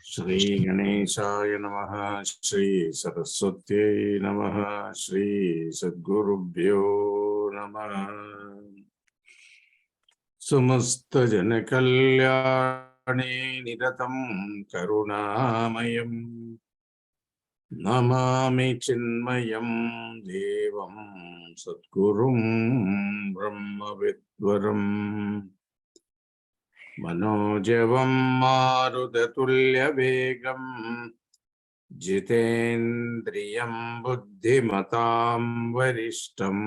Shri Ganeshaya Namaha, Shri Saraswatyai Namaha, Shri Sadgurubhyo Namaha. Sumasta Janakalyani Niratam Karunamayam Namami Chinmayam Devam Sadgurum Brahmavidvaram Manojavam Marudhatulya Vegam Jitendriyam Buddhimatam Varishtam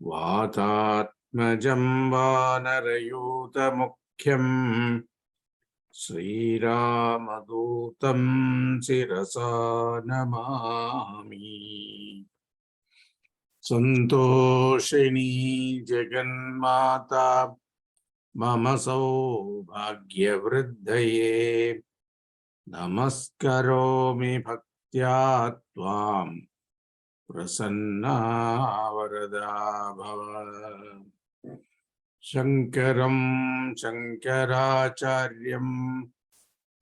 Vatatmajam Vanarayuta Mukhyam Sri Ramadutam Sirasa Namami. Santoshini Jaganmata Mama Saubhagyavriddhaye Namaskaromi Bhaktya Tvam Prasanna Varada Bhava. Shankaram Shankaracharyam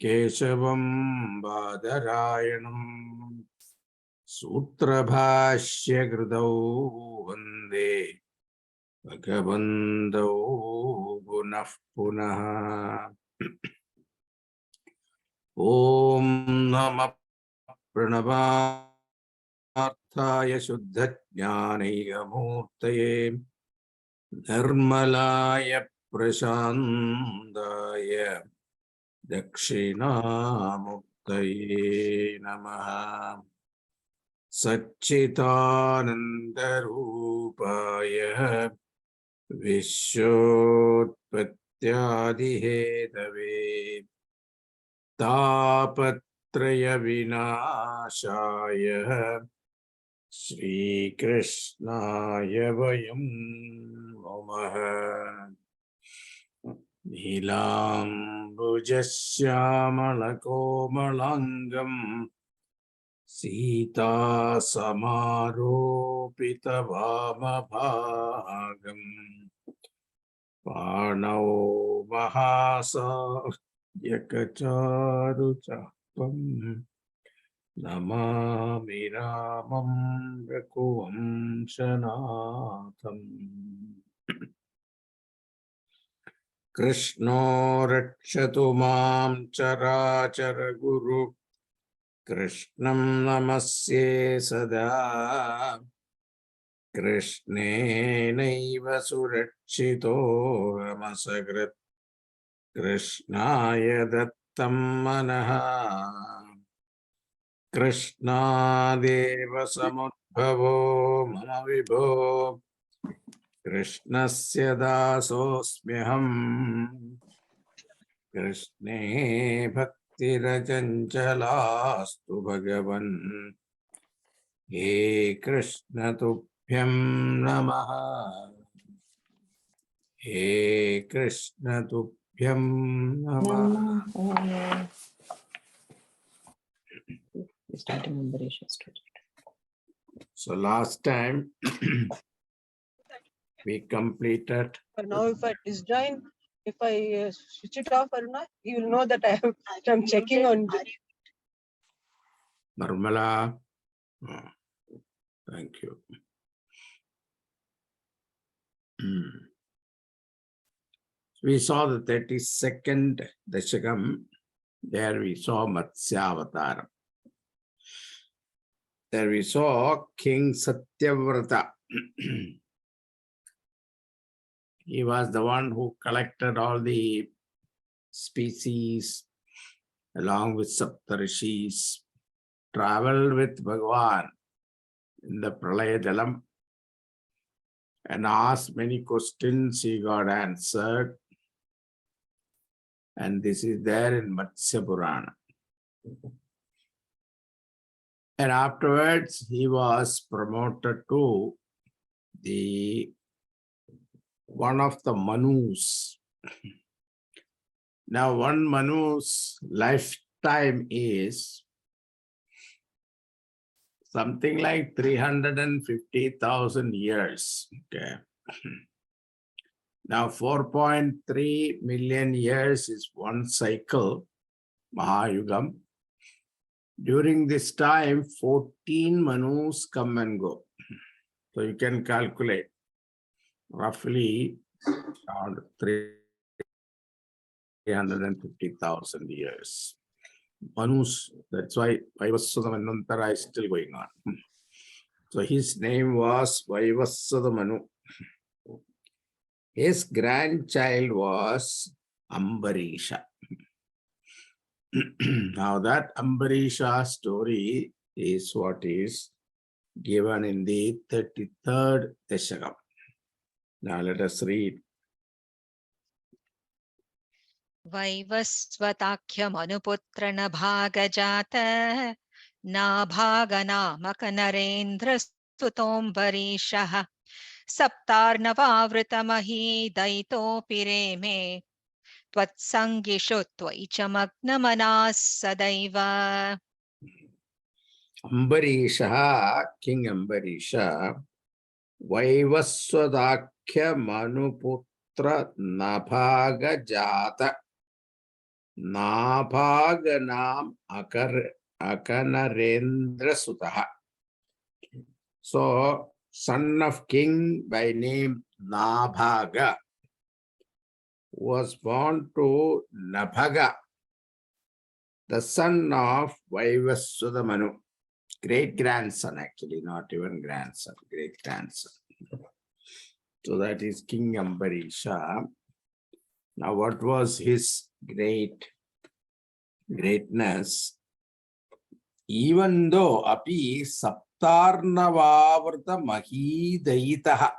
Keshavam Badarayanam Sutrabhashya Gridau Vande Bhagavandau Punah Punah. Om Namah Pranavaarthaya Shuddha Jnanayamurtaye Nirmalaya Prashandaya Dakshinamurtaye Namaha. Satchitanandarupaya Vishwotpatyadihetave Tapatraya Vinashaya Shri Krishnaya Vayam Namaha. Nilambujasyamalakomalangam Sita Samaropita Vamabhagam Panau Mahasa Yakacharu Chapam Namami Ramam Rakuvam Shanatham. Krishno Rakshatu Mam Charachara Guru Krishnam Namasye Sada Krishne Naiva Surakshito Ramasagrat Krishnaya Dattam Manaha Krishna Deva Samudbhavo Mama Vibho Krishnasya Dasosmyaham Krishne Bhakti Rajanjalastu Bhagavan He Krishna Tubhyam Namaha He Krishna Tubhyam Namaha. So last time we completed. Now if I disjoin, if I switch it off or not, you will know that I'm checking on the Nirmala. Thank you. We saw the 32nd dasakam. There we saw Matsya. There we saw King Satyavrata. He was the one who collected all the species along with Saptarishis, traveled with Bhagavan in the Pralaya Jalam and asked many questions. He got answered. And this is there in Matsya Purana. And afterwards, he was promoted to one of the Manus. Now, one Manu's lifetime is something like 350,000 years. Okay. Now 4.3 million years is one cycle, Mahayugam. During this time, 14 Manus come and go. So you can calculate roughly around 350,000 years. Manus, that's why Vaivasvata Manvantara is still going on. So his name was Vaivasvata Manu. His grandchild was Ambarisha. Now that Ambarisha story is what is given in the 33rd dasakam. Now let us read. Vaivasvatakya manuputra nabhagajata nabhaganamaka narendra sutombarishah saptarnavavrtamahi daito pireme tvatsangishu tvaichamagnamanas sadaiva. Ambarisha, King Ambarisha, Vaivasvadakya Manuputra Nabhagajata Nabhaganam Akanarendra Sutaha. So, son of king by name Nabhaga was born to Nabhaga, the son of Vaivasvata Manu. Great-grandson, actually, not even grandson, great-grandson. So that is King Ambarisha. Now, what was his greatness? Even though api saptarnavavrta mahidayitaha,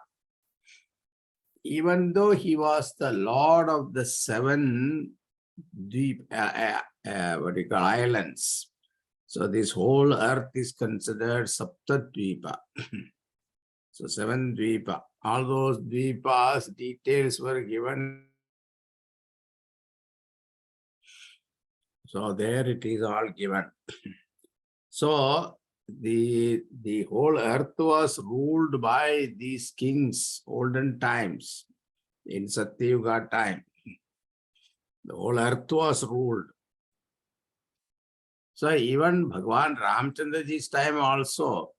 even though he was the lord of the 7 islands. So this whole earth is considered Saptadvipa. So 7 Dvipa. All those Dvipas details were given. So there it is all given. So the whole earth was ruled by these kings, olden times, in Satyuga time. The whole earth was ruled. So even Bhagwan Ramchandraji's time also,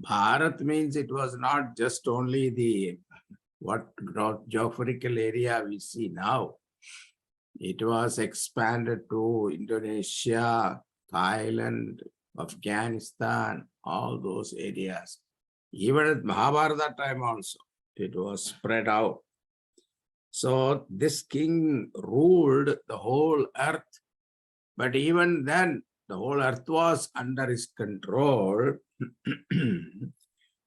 Bharat means it was not just only the geographical area we see now. It was expanded to Indonesia, Thailand, Afghanistan, all those areas. Even at Mahabharata time also, it was spread out. So this king ruled the whole earth, but even then, the whole earth was under his control.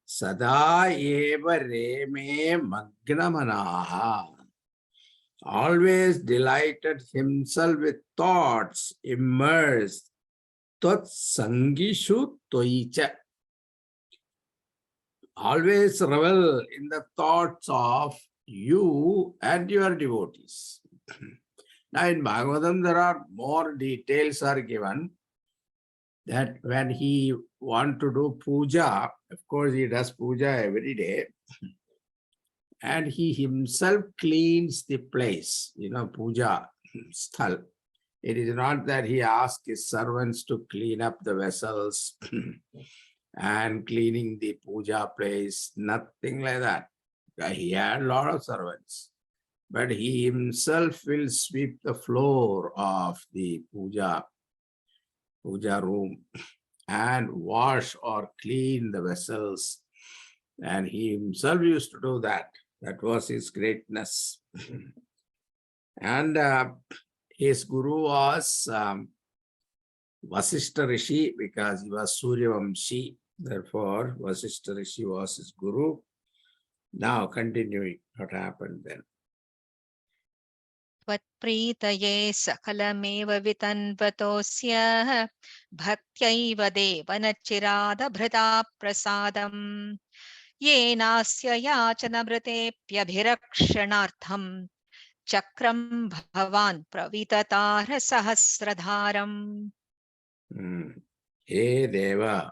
Sada eva reme magnamanaha. Always delighted himself with thoughts immersed. Tat sangishu toicha. Always revel in the thoughts of you and your devotees. Now in Bhagavatam, there are more details are given that when he wants to do puja, of course he does puja every day, and he himself cleans the place, puja sthal. It is not that he asks his servants to clean up the vessels and cleaning the puja place, nothing like that. He had a lot of servants, but he himself will sweep the floor of the puja room and wash or clean the vessels. And he himself used to do that. That was his greatness. And his guru was Vasishtha Rishi, because he was Suryavamshi. Therefore, Vasishtha Rishi was his guru. Now, continuing, what happened then? Tvatpritaye sakalameva vitanvatosya bhaktayva devanachirada bhrata prasadam yenasya yachana bhratepyabhirakshanartham chakram bhavan pravitatara sahasradharam. Hey Deva,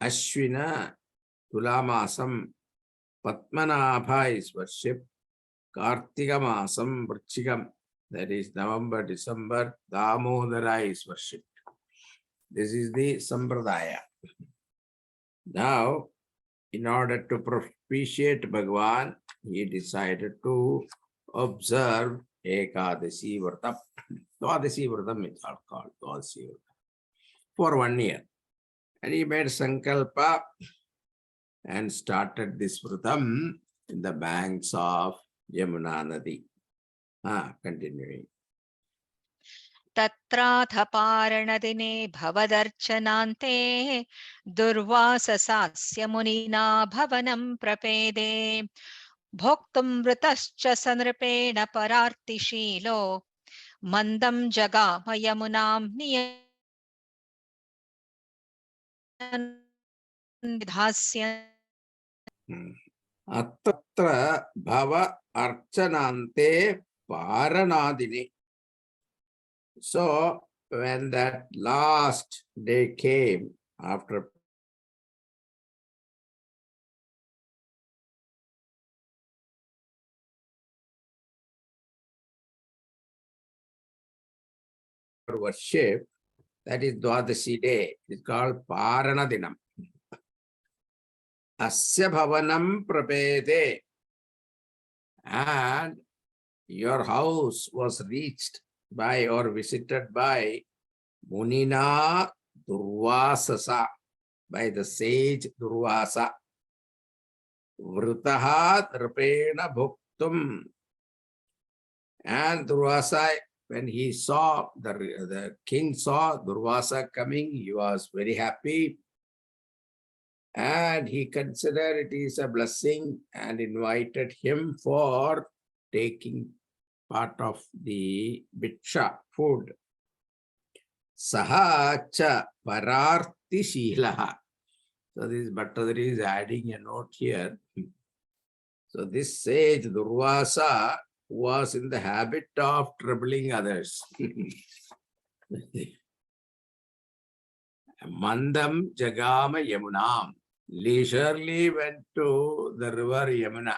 Ashwina, Tulamasam, Padmanabha is worshipped. Kartika Masam, Vrchikam, that is November, December, Damodara is worshipped. This is the Sampradaya. Now, in order to propitiate Bhagavan, he decided to observe Ekadasi Vratam. Dwadasi Vratam is called Dwadasi Vratam for 1 year. And he made Sankalpa and started this Vratam in the banks of Yamuna Nadi. Continuing. तत्राथ पारणदिने भवदर्चनान्ते दुर्वाससास्य मुनिना भवनं प्रपेदे भोक्तुं वृतश्च सनृपेण परार्तिशीलो मन्दं जगाम यमुनां निधास्यन् Attatra Bhava Archanante Paranadini. So, when that last day came after worship, that is Dwadashi day, it's called Paranadinam. Asya Bhavanam Prapede. And your house was reached by or visited by Munina Durvasasa, by the sage Durvasa. Vrutaha Drapena Bhuktum. And Durvasa, when he saw, the king saw Durvasa coming, he was very happy. And he considered it is a blessing and invited him for taking part of the bhiksha, food. Sahacha pararti shilaha. So this Bhattadari is adding a note here. So this sage Durvasa was in the habit of troubling others. Mandam Jagama Yamunam. Leisurely went to the river Yamuna.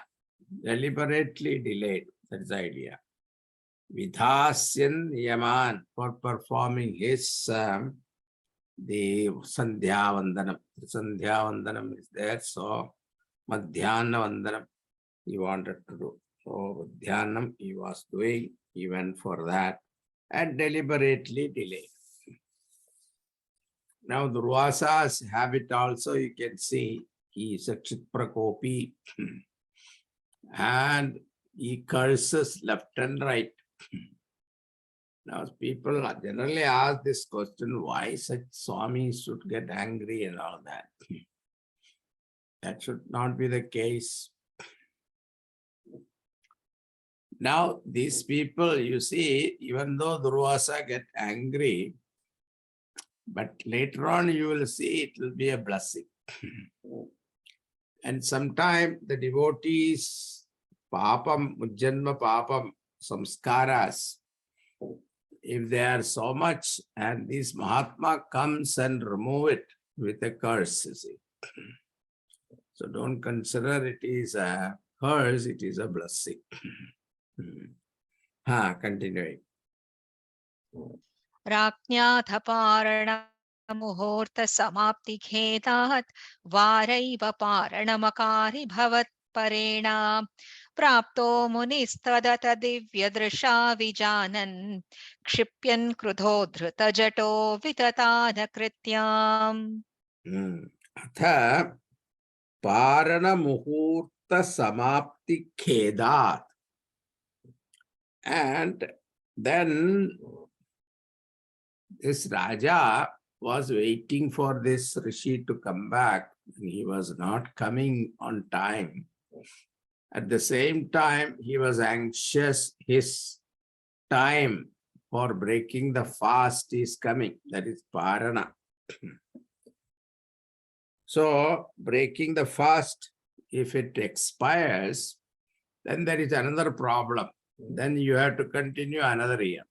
Deliberately delayed. That's the idea. Vidhasyan Yaman, for performing his the Sandhya Vandanam. The Sandhya Vandanam is there, so Madhyana Vandanam he wanted to do. So Madhyanam he was doing, he went for that and deliberately delayed. Now Durvasa's habit also you can see, he is a Chitprakopi and he curses left and right. Now people generally ask this question, why such Swamis should get angry and all that. That should not be the case. Now these people, you see, even though Durvasa get angry, but later on you will see it will be a blessing. And sometimes the devotees, papam, mujjanma papam, samskaras, if they are so much and this Mahatma comes and remove it with a curse, you see. So don't consider it is a curse, it is a blessing. Continuing. राज्ञाथ पारणमुहूर्त समाप्ति खेदात् वारैव पारणमकारि भवत्परेण प्राप्तो मुनिस्तदत दिव्यदृशा विजानन् क्षिप्यन् क्रुधो धृतजटो विततानकृत्याम् अथ पारणमुहूर्त समाप्ति खेदात्. And then this Raja was waiting for this Rishi to come back. He was not coming on time. At the same time, he was anxious. His time for breaking the fast is coming. That is Parana. So, breaking the fast, if it expires, then there is another problem. Then you have to continue another year.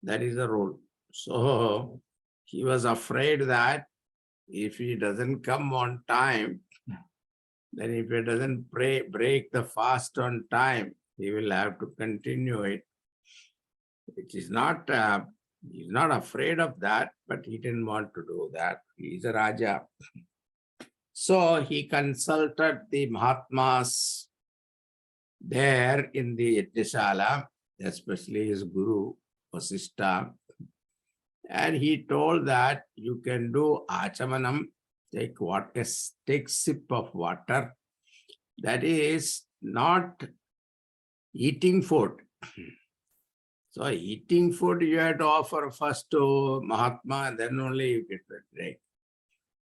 That is the rule. So he was afraid that If he doesn't come on time, then if he doesn't break the fast on time, he will have to continue it. It is not, he's not afraid of that, but he didn't want to do that. He is a Raja. So he consulted the Mahatmas there in the Yajnashala, especially his Guru, Vasishtha, and he told that you can do Achamanam, take sip of water. That is not eating food. So eating food you have to offer first to Mahatma and then only you get the drink.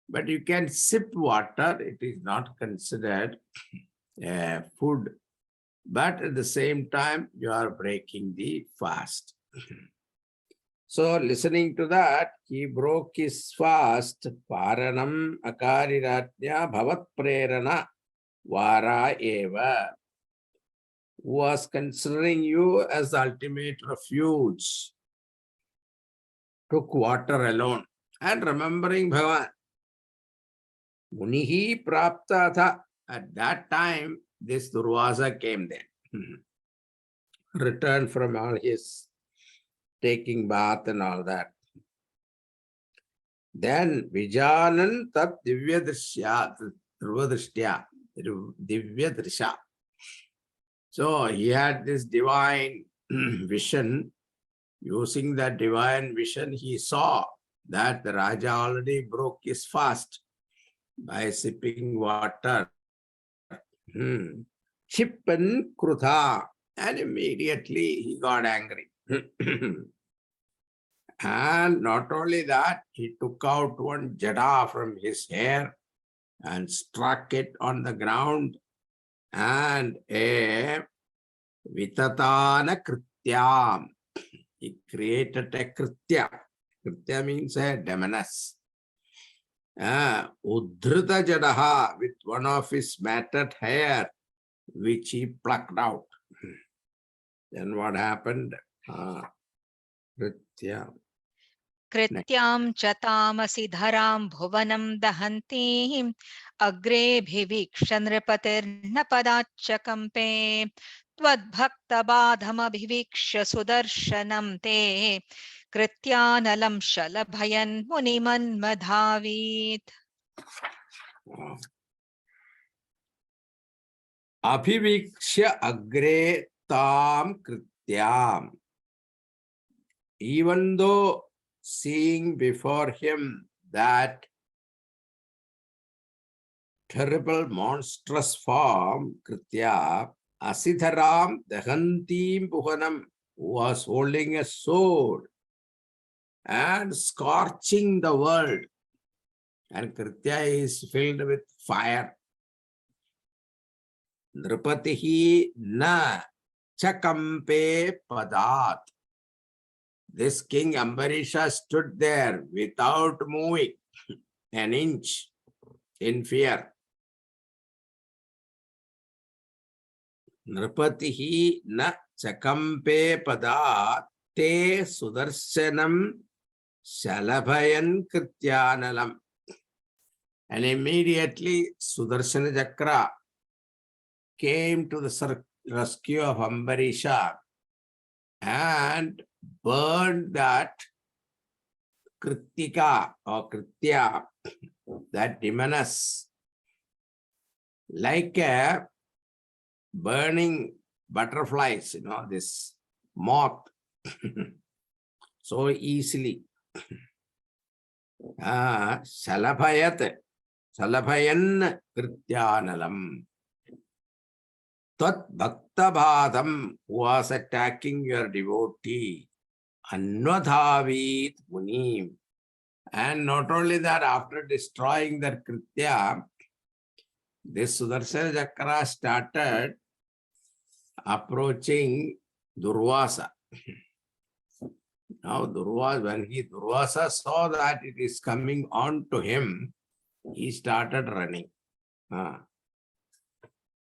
But you can sip water, it is not considered food. But at the same time, you are breaking the fast. So listening to that, he broke his fast. Paranam akariratnya bhavat prerana vara eva. Was considering you as the ultimate refuge. Took water alone. And remembering Bhavan. Munihi praptatha. At that time, this Durvasa came there. Returned from all his taking bath and all that. Then Vijanan tat divya drishya, divya drisha. So he had this divine vision. Using that divine vision, he saw that the Raja already broke his fast by sipping water. Chipan krutha. And immediately he got angry. And not only that, he took out one jada from his hair and struck it on the ground. And a vitatana krityam. He created a kritya. Kritya means a demoness. Udhrita jadaha, with one of his matted hair, which he plucked out. Then what happened? Kritya. Krityam chatamasi dharam bhuvanam dahanti agre bhiviksha nripatirna padachakampe tvad-bhakta badham abhiviksha sudarshanam te krityanalam shalabhayan muniman madhavit. Abhiviksha agre tam krityam. Even though seeing before him that terrible monstrous form, Kritya, Asidharam Dahantim Puhanam, was holding a sword and scorching the world. And Kritya is filled with fire. Nripatihi na chakampe padat. This King Ambarisha stood there without moving an inch in fear. Nripatihi na chakampe padat te sudarshanam shalabhayan krityanalam. And immediately Sudarshana Chakra came to the rescue of Ambarisha and burned that Kritika or Kritya, that demoness, like a burning butterflies, this moth, so easily. Salabhayat, Salabhayan Krityanalam. Tat Bhaktabhadam, who was attacking your devotee, Anvadhavit Munim. And not only that, after destroying that Kritya, this Sudarshana Chakra started approaching Durvasa. Now when Durvasa saw that it is coming on to him, he started running.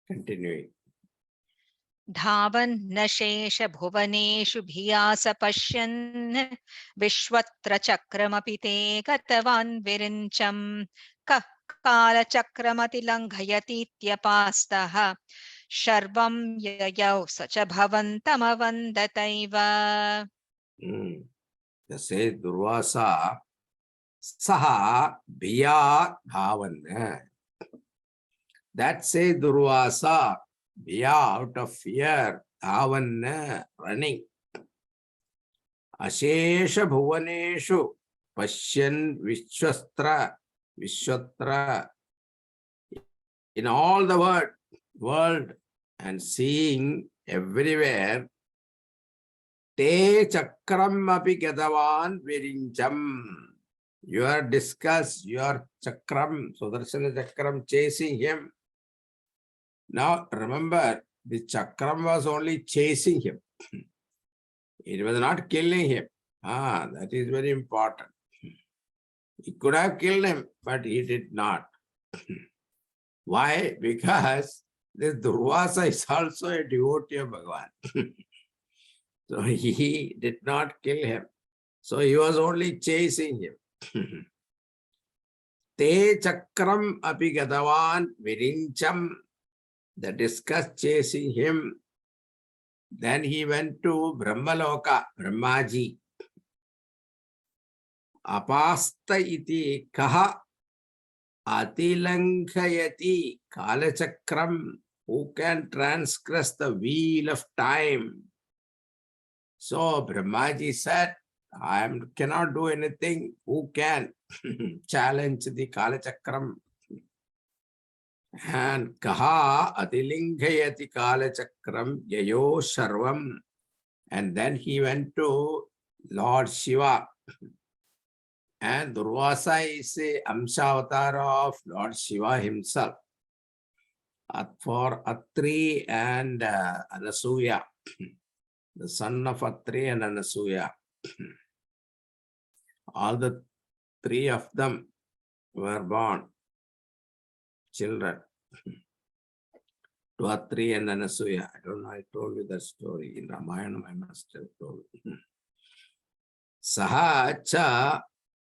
Continuing. धावन् शेष भुवनेषु भियास पश्यन् विश्वत्र चक्रमपि ते गतवान् विरिञ्चम् कः कालचक्रमतिलङ्घयतीत्यपास्तः शर्वं ययौ स च भवन्तमवन्दतैव. Say Durvasa Saha Biya Dhavan. That say Durvasa Biya out of fear Dhavan running. Ashesha Bhuvaneshu Pashyan Vishwatra in all the world and seeing everywhere. Te chakram api gadavan virincham. Your discuss, your chakram, Sudarshana chakram chasing him. Now remember, the chakram was only chasing him. It was not killing him. That is very important. He could have killed him, but he did not. Why? Because this Durvasa is also a devotee of Bhagavan. So he did not kill him. So he was only chasing him. Te chakram api gadavan virincham. The discuss chasing him. Then he went to Brahmaloka, Brahmaji. Apasta iti kaha atilankhayati kalachakram. Who can transgress the wheel of time? So Brahmaji said, I cannot do anything. Who can challenge the kalachakram? And kaha atilingayati kalachakram yayo sharvam. And then he went to Lord Shiva. And Durvasa is a Amsha of Lord Shiva himself. For Atri and Anasuya. The son of Atri and Anasuya. All the three of them were born children to Atri and Anasuya. I don't know, I told you that story. In Ramayana, I must have told you. Saha cha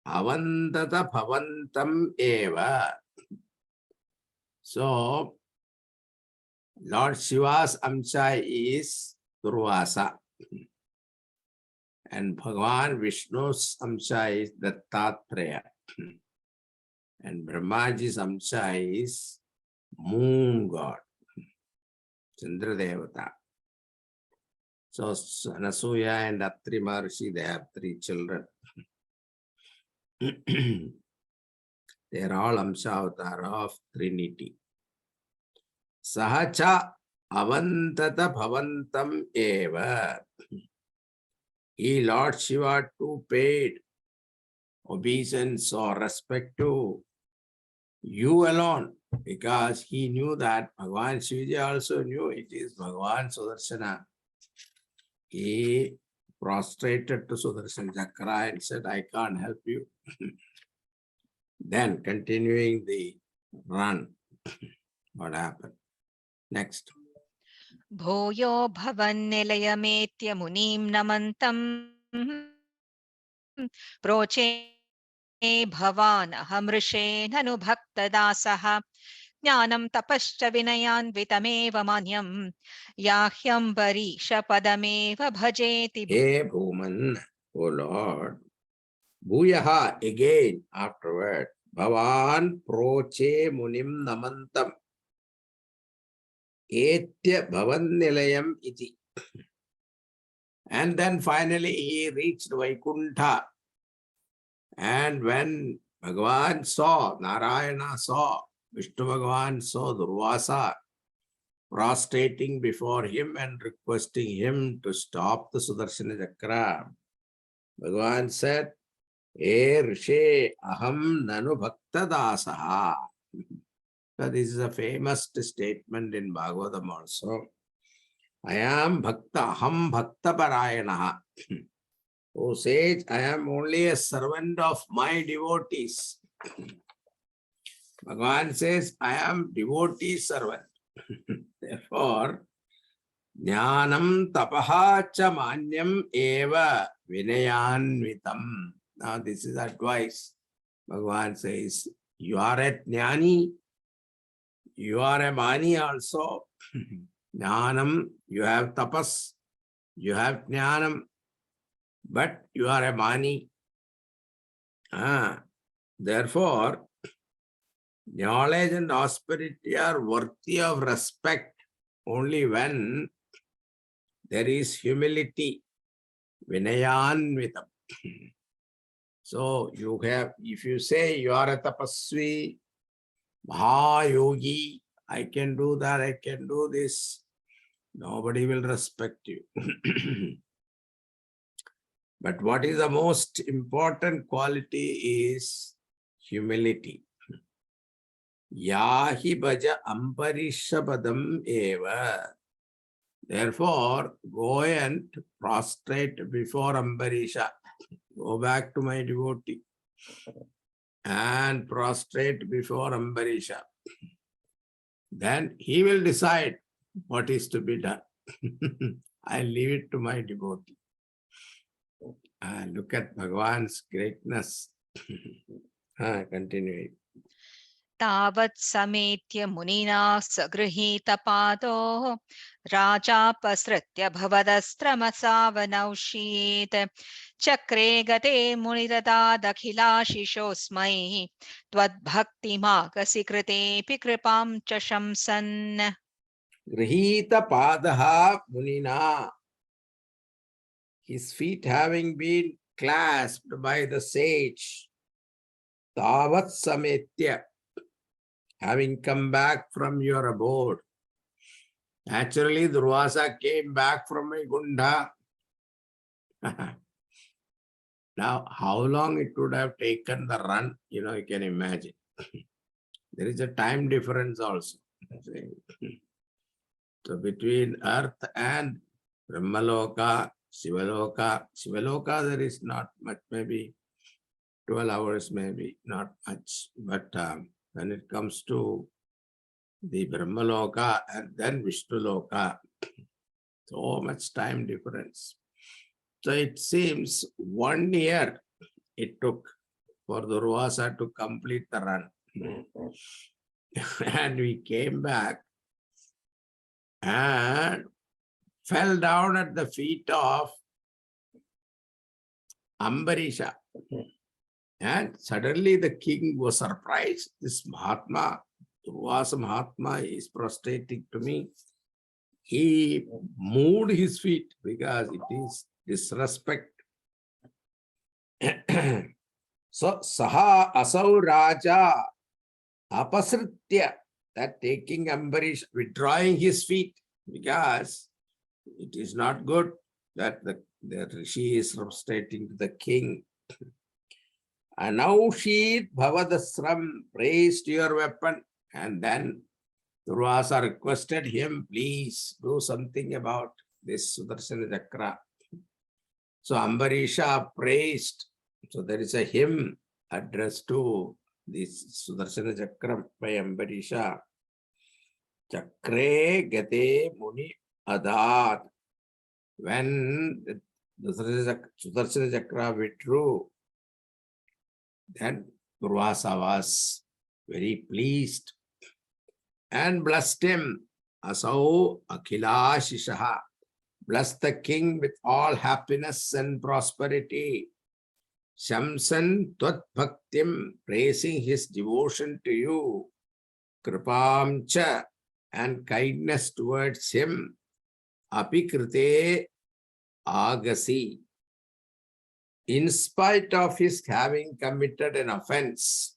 avandata bhavantam eva. So, Lord Shiva's Amsha is Durvasa. And Bhagavan Vishnu's Amsha is Dattatreya. And Brahmaji's Amsha is Moon God, Chandra Devata. So Anasuya and Atri Maharshi, they have three children. They are all Amsha Avatar of Trinity. Sahacha avantata bhavantam eva. He, Lord Shiva, too paid obeisance or respect to you alone, because he knew that Bhagavan Shivaji also knew it is Bhagavan Sudarshana. He prostrated to Sudarshan Chakra and said, I can't help you. Then continuing the run, what happened? Next. Bhoyo bhavannilayametya munim namantam proche bhavan ahamrishe nanu bhaktadasaha jnanam tapascha vinayan vitameva manyam yahyam barisha padameva bhajeti. Hey Bhuman, O Lord, Bhuyaha again afterward, Bhavan proche munim namantam etya bhavannilayam iti. And then finally he reached Vaikuntha. And when Bhagavan saw, Narayana saw, Vishnu Bhagavan saw Durvasa prostrating before him and requesting him to stop the Sudarshana Chakra, Bhagavan said, E Rishe Aham Nanu Bhakta Dasaha. So this is a famous statement in Bhagavatam also. I am Bhakta, Aham Bhakta Parayanaha. Who says, I am only a servant of my devotees. Bhagavan says, I am devotee servant. Therefore, Jnanam tapaha cha manyam eva vinayanvitam. Now this is advice. Bhagavan says, you are a jnani, you are a mani also. Jnanam, you have tapas, you have jnanam, but you are a mani. Therefore, knowledge and austerity are worthy of respect only when there is humility, vinayanvitam. So you have, if you say you are a tapasvi, Mahayogi, I can do that, I can do this, nobody will respect you. But what is the most important quality is humility. Yahi bhaja ambarishabadam eva. Therefore, go and prostrate before Ambarisha. Go back to my devotee and prostrate before Ambarisha. Then he will decide what is to be done. I leave it to my devotee. Look at Bhagavan's greatness. Continuing. Tavat sametya munina sagruhita pado raja pasritya bhavadastramasavanaushit chakre gate munidada dakhilashishosmai tvad bhakti magasi krite pikripam chashamsan. Grihita padaha munina. His feet having been clasped by the sage. Tavat sametya. Having come back from your abode. Naturally, Durvasa came back from Vaikuntha. Now, how long it would have taken the run, you can imagine. There is a time difference also. So between earth and Brahmaloka, Shivaloka, there is not much, maybe 12 hours, maybe not much. But when it comes to the Brahmaloka and then Vishnaloka, so much time difference. So it seems 1 year it took for the Durvasa to complete the run. And we came back and fell down at the feet of Ambarisha. And suddenly the king was surprised. This Mahatma, Durvasa Mahatma, is prostrating to me. He moved his feet because it is disrespect. So, Saha Asau Raja Apasritya, that taking Ambarish, withdrawing his feet, because it is not good that the Rishi is prostrating to the king. Anaushit Bhavadasram, praised your weapon, and then Durvasa requested him, please do something about this Sudarshana Chakra. So Ambarisha praised. So there is a hymn addressed to this Sudarshana Chakra by Ambarisha. Chakre Gate Muni Adat. When the Sudarshana Chakra withdrew, then Durvasa was very pleased and blessed him. Asau Akhilashishaha. Bless the king with all happiness and prosperity. Shamsan Tvat Bhaktim, praising his devotion to you. Kripam Cha, and kindness towards him. Apikrite Agasi. In spite of his having committed an offense,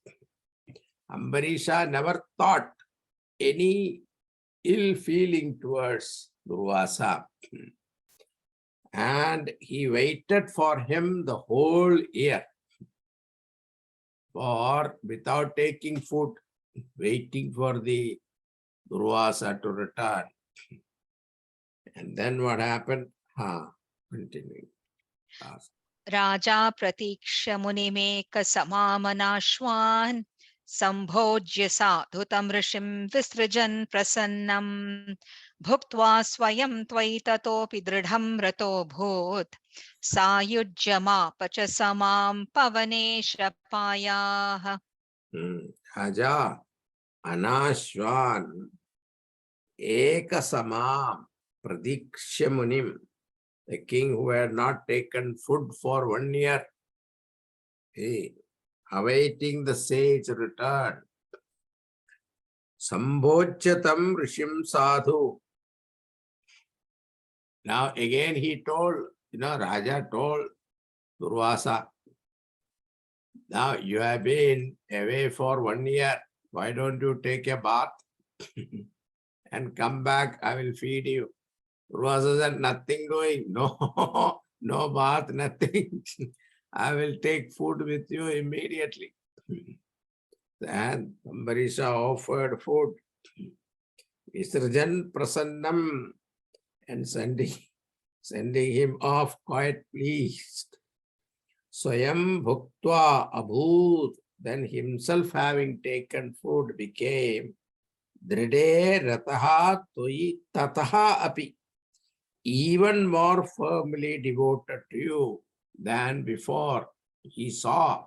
Ambarisha never thought any ill feeling towards Durvasa. And he waited for him the whole year, without taking food, waiting for the Durvasa to return. And then what happened? Continuing. Raja pratiksha munimeka samamanashwan Sambhojya sadhutam rishim visrajan prasannam bhuktva swayam tvaitatopi dridham rato bhut sayujyamapacha samam pavanesha Raja Anashwan Ekasamam Pradikshamunim, the king who had not taken food for 1 year, awaiting the sage return. Sambhojyatam Rishim Sadhu. Now again he told, Raja told Durvasa, now you have been away for 1 year. Why don't you take a bath and come back? I will feed you. Durvasa said, nothing doing. No, no bath, nothing. I will take food with you immediately. And Ambarisha offered food. Visrajan Prasannam, and sending him off quite pleased. Swayam Bhuktva Abhut, then himself having taken food became Dride Rataha Toi Tataha Api, even more firmly devoted to you than before. He saw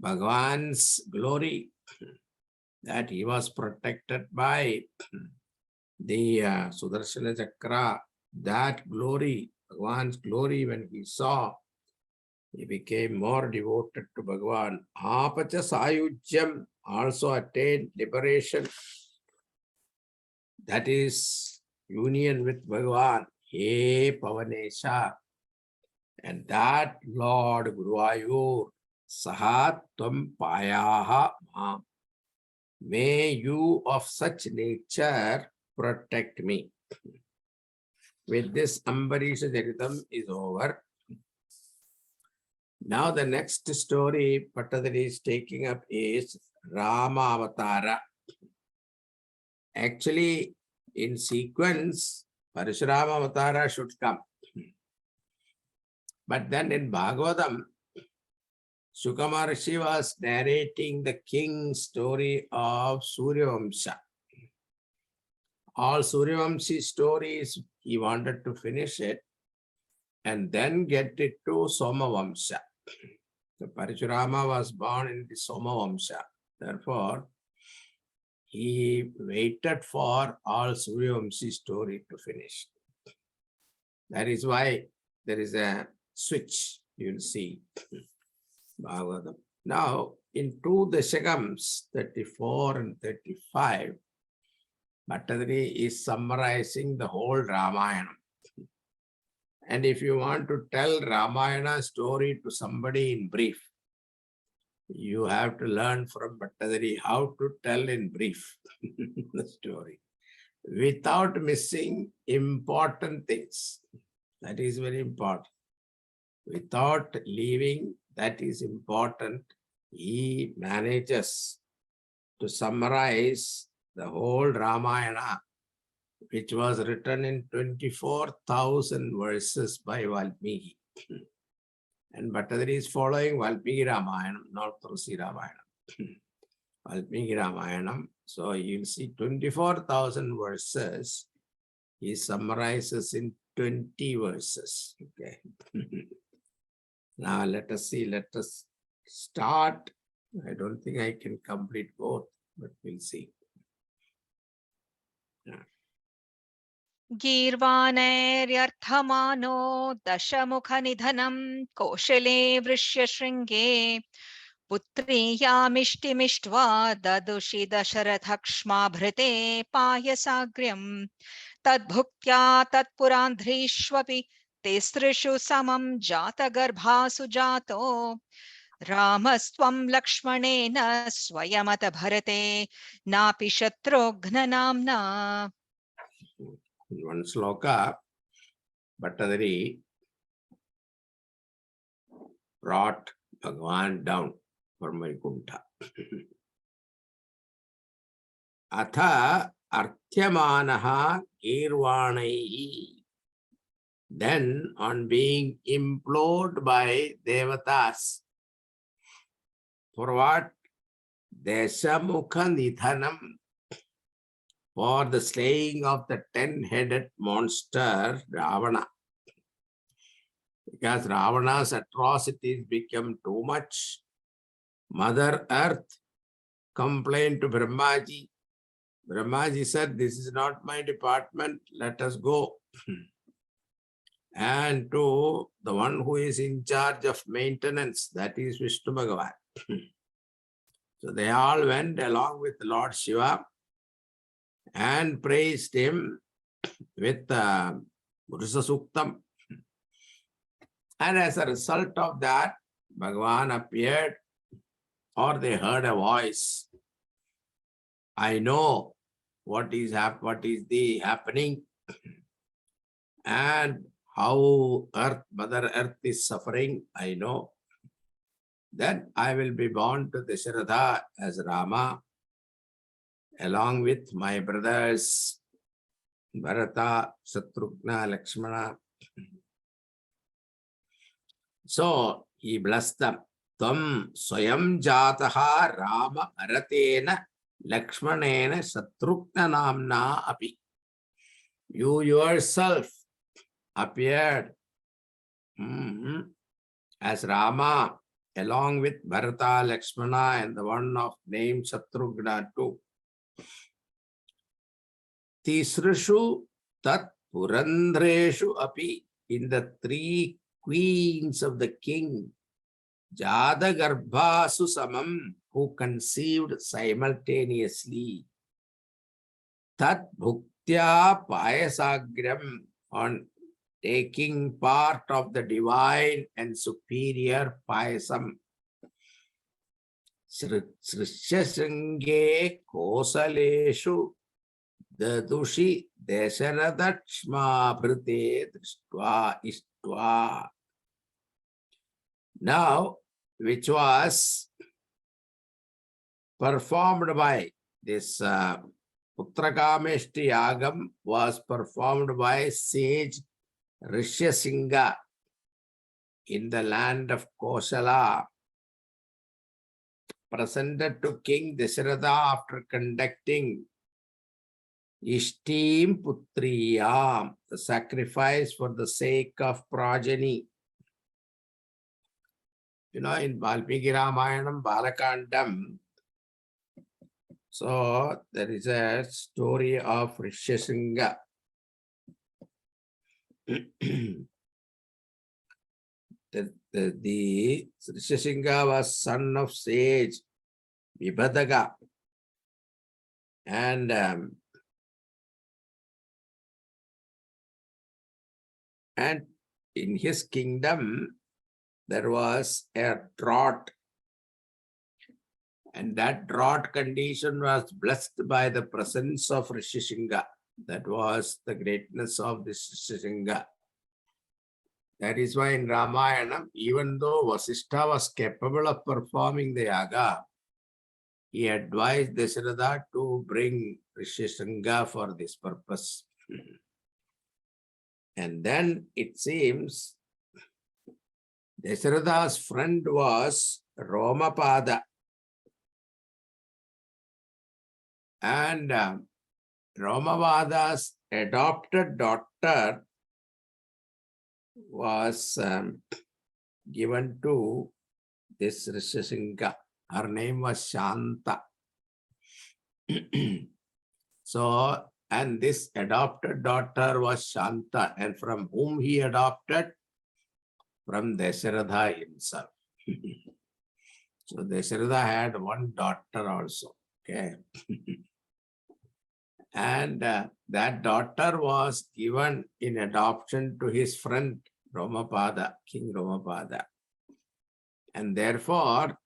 Bhagavan's glory, that he was protected by the Sudarshana Chakra, that glory, Bhagavan's glory, when he saw, he became more devoted to Bhagavan. Apacha Sayujyam also attained liberation, that is union with Bhagavan. He Pavanesha, and that Lord Guruvayur, Sahat Tvam Payaha Mam, may you of such nature protect me. With this, Ambarisha Charitam is over. Now the next story Pattadari is taking up is Rama Avatara. Actually, in sequence, Parashurama Avatara should come. But then in Bhagavatam, Shuka Maharshi was narrating the king's story of Suryavamsha. All Suryavamshi stories, he wanted to finish it and then get it to Somavamsha. So Parashurama was born in the Somavamsha. Therefore, he waited for all Suryavamshi story to finish. That is why there is a switch, you will see. Bhagavatam. Now, in 2 Dashakams, 34 and 35, Bhattadari is summarizing the whole Ramayana. And if you want to tell Ramayana story to somebody in brief, you have to learn from Bhattadari how to tell in brief the story without missing important things. That is very important. Without leaving, that is important. He manages to summarize the whole Ramayana, which was written in 24,000 verses by Valmiki. And Bhattadari is following Valmiki Ramayanam, not Tulsi Ramayanam. Valmiki Ramayanam. So you'll see 24,000 verses. He summarizes in 20 verses. Okay. Now let us see. Let us start. I don't think I can complete both, but we'll see. गीर्वाणैर्यर्थमानो दशमुखनिधनं कौशले वृष्यशृङ्गे पुत्रीयामिष्टिमिष्ट्वा ददुषि दशरथक्ष्माभृते पायसाग्र्यं तद्भुक्त्या तत्पुरान्ध्रीष्वपि तेस्त्रिषु समं जातगर्भासु जातो रामस्त्वं लक्ष्मणेन स्वयमत भरते नापि शत्रुघ्ननाम्ना. In one sloka, Bhattadari brought Bhagavan down from Vaikuntha. Atha arthyamanaha girvanaihi. Then, on being implored by devatas, for what? Deshamukha Nidhanam, for the slaying of the 10-headed monster Ravana. Because Ravana's atrocities become too much, Mother Earth complained to Brahmaji. Brahmaji said, "This is not my department, let us go." And to the one who is in charge of maintenance, that is Vishnu Bhagavan. So they all went along with Lord Shiva and praised him with Purusa Suktam. And as a result of that, Bhagavan appeared, or they heard a voice. I know what is happening, and how Mother Earth is suffering, I know. Then I will be born to Dasharatha as Rama, along with my brothers Bharata, Shatrughna, Lakshmana. So he blessed them. Tvam swayam jataha Rama aratena Lakshmanena Shatrughna namna api. You yourself appeared as Rama, along with Bharata, Lakshmana, and the one of name Shatrughna too. Tisrishu tat purandreshu api, in the 3 queens of the king, Jada Garbhasu Samam, who conceived simultaneously. Tat bhuktya payasagram, on taking part of the divine and superior payasam. Srishyasange kosaleshu dadushi desharadakshma bhrite drishtva ishtva. Now, which was performed by this Putrakameshti Yagam, was performed by sage Rishyasingha in the land of Kosala, presented to King Dasharatha after conducting Ishtim Putriyam, the sacrifice for the sake of progeny. You know, in Valmiki Ramayanam, Balakandam, so there is a story of Rishyasingha. The Rishyasingha was son of sage Vibhadaga, and in his kingdom there was a drought, and that drought condition was blessed by the presence of Rishyasingha. That was the greatness of this Rishyasingha. That is why in Ramayana, even though Vasishtha was capable of performing the yaga, he advised Dasharatha to bring Rishyasingha for this purpose. And then it seems Dasharatha's friend was Romapada. And Romapada's adopted daughter was given to this Rishyasingha. Her name was Shanta. So, and this adopted daughter was Shanta, and from whom he adopted? From Dasharatha himself. So Dasharatha had one daughter also. Okay. And that daughter was given in adoption to his friend Romapada, King Romapada. And therefore,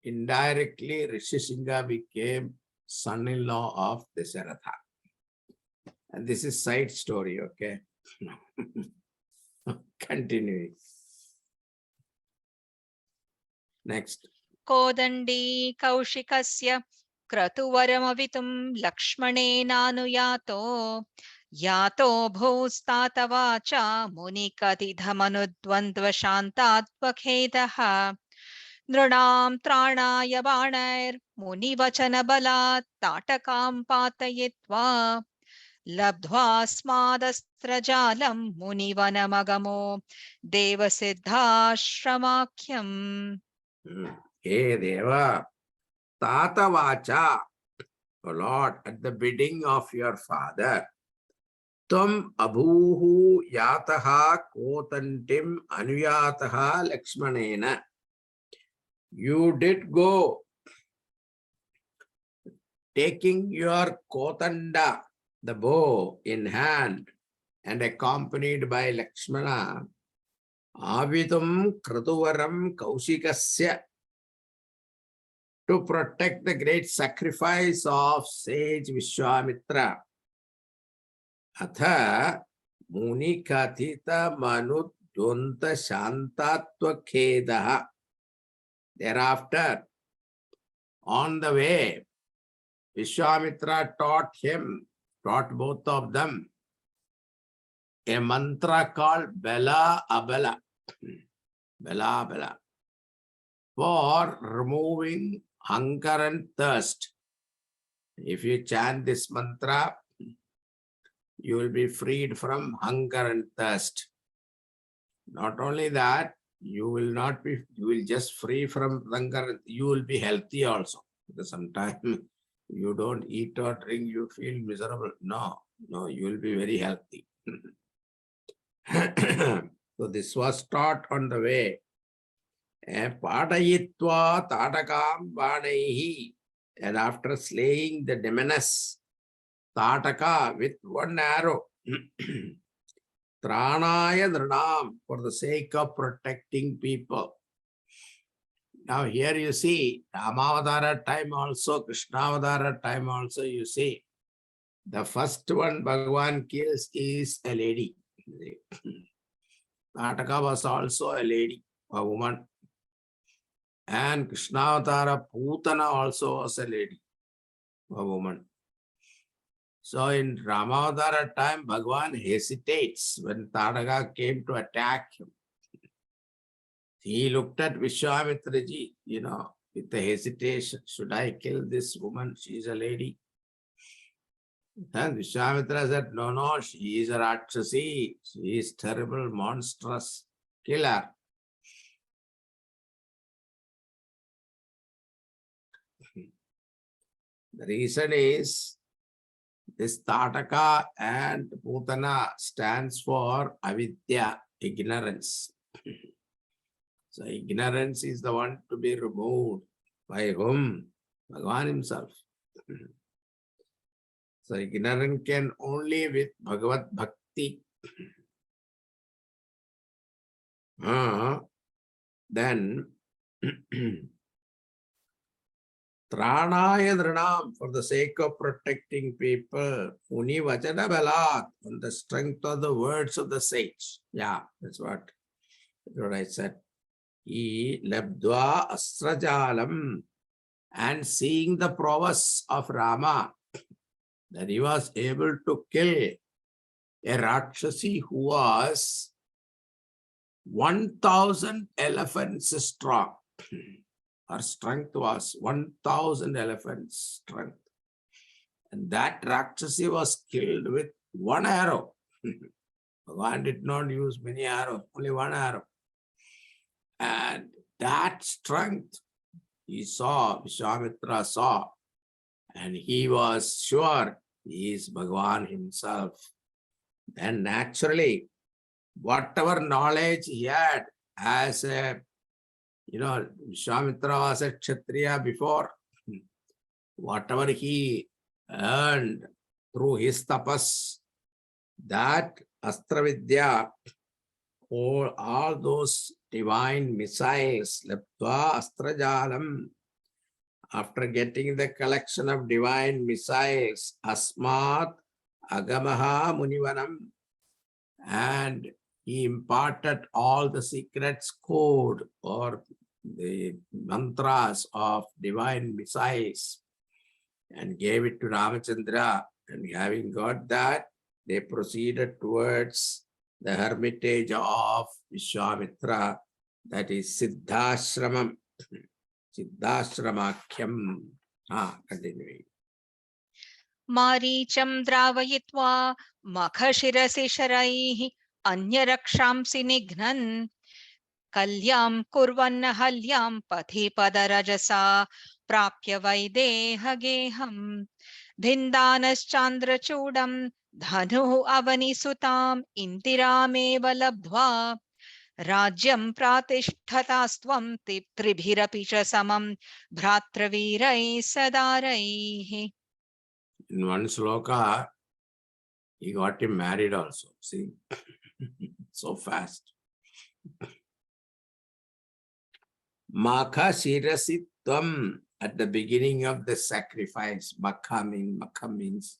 indirectly, Rishyasingha became son-in-law of Dasharatha. And this is side story, okay? Continuing. Next. Kodandi Kaushikasya Kratuvaramavitum Lakshmanenannuyato Yato Bhusthatavacha Munikatidhamanudvandva Shantatvakedaha Nranam Tranaya Banair मुनिवचनबलात् ताटकां पातयित्वा लब्ध्वास्मादस्त्रजालं मुनिवनमगमो देवसिद्धाश्रमाख्यम्. Hey Deva, Tata Vacha, O Lord, at the bidding of your father, Tvam Abhuhu Yataha Kotantim Anuyataha Lakshmanena. You did go taking your Kotanda, the bow in hand, and accompanied by Lakshmana, Avidum Kratuvaram Kaushikasya, to protect the great sacrifice of sage Vishwamitra. Atha Muni Kathita Manut Dunta Shantatva Khedaha. Thereafter, on the way, Vishwamitra taught both of them, a mantra called Bela Abala. Bela Abala. For removing hunger and thirst. If you chant this mantra, you will be freed from hunger and thirst. Not only that, you will just free from hunger, you will be healthy also. Because sometimes you don't eat or drink, you feel miserable. No, you will be very healthy. So this was taught on the way. Padayitva tatakam vanaihi. And after slaying the demoness, Tataka with one arrow, Tranaya Dranam, for the sake of protecting people. Now here you see, Ramavadara time also, Krishnavadara time also, you see, the first one Bhagavan kills is a lady. Tataka was also a lady, a woman. And Krishnavadara Putana also was a lady, a woman. So in Ramavadara time, Bhagavan hesitates when Tataka came to attack him. He looked at Vishwamitraji, with the hesitation. Should I kill this woman? She is a lady. And Vishwamitra said, no, she is a Rakshasi. She is terrible, monstrous. Kill her. The reason is, this Tataka and Putana stands for avidya, ignorance. So ignorance is the one to be removed. By whom? Bhagavan himself. So ignorance can only with Bhagavad Bhakti. Then Tranaya Dranam, for the sake of protecting people. Muni Vachana Balat, on the strength of the words of the sage. Yeah, that's what I said. He labdva astrajalam, and seeing the prowess of Rama, that he was able to kill a Rakshasi who was 1,000 elephants strong. Her strength was 1,000 elephants strength. And that Rakshasi was killed with one arrow. Bhagavan did not use many arrows, only one arrow. And that strength he saw, Vishwamitra saw, and he was sure he is Bhagavan himself. Then naturally, whatever knowledge he had as a, Vishwamitra was a Kshatriya before, whatever he earned through his tapas, that Astra Vidya, all those divine missiles, Laptva Astrajalam, after getting the collection of divine missiles, Asmat Agamaha Munivanam, and he imparted all the secrets code or the mantras of divine missiles and gave it to Ramachandra. And having got that, they proceeded towards the hermitage of Vishwamitra, that is Siddhashramam, Siddhashramakyam. Continuing. मारीचं द्रावयित्वा मखशिरसि शरैः अन्यरक्षांसि निघ्नन् कल्यां कुर्वन् हल्यां पथि पदरजसा प्राप्य वैदेहगेहम् भिन्दानश्चान्द्रचूडं धनुः अवनिसुताम् इन्दिरामेव लब्ध्वा राज्यं प्रातिष्ठतास्त्वं त्रिभिरपि च समं भ्रातृवीरैः सदारैः. In one sloka, he got him married also. See, so fast. Makha Shirasi Tvam, at the beginning of the sacrifice. Makha means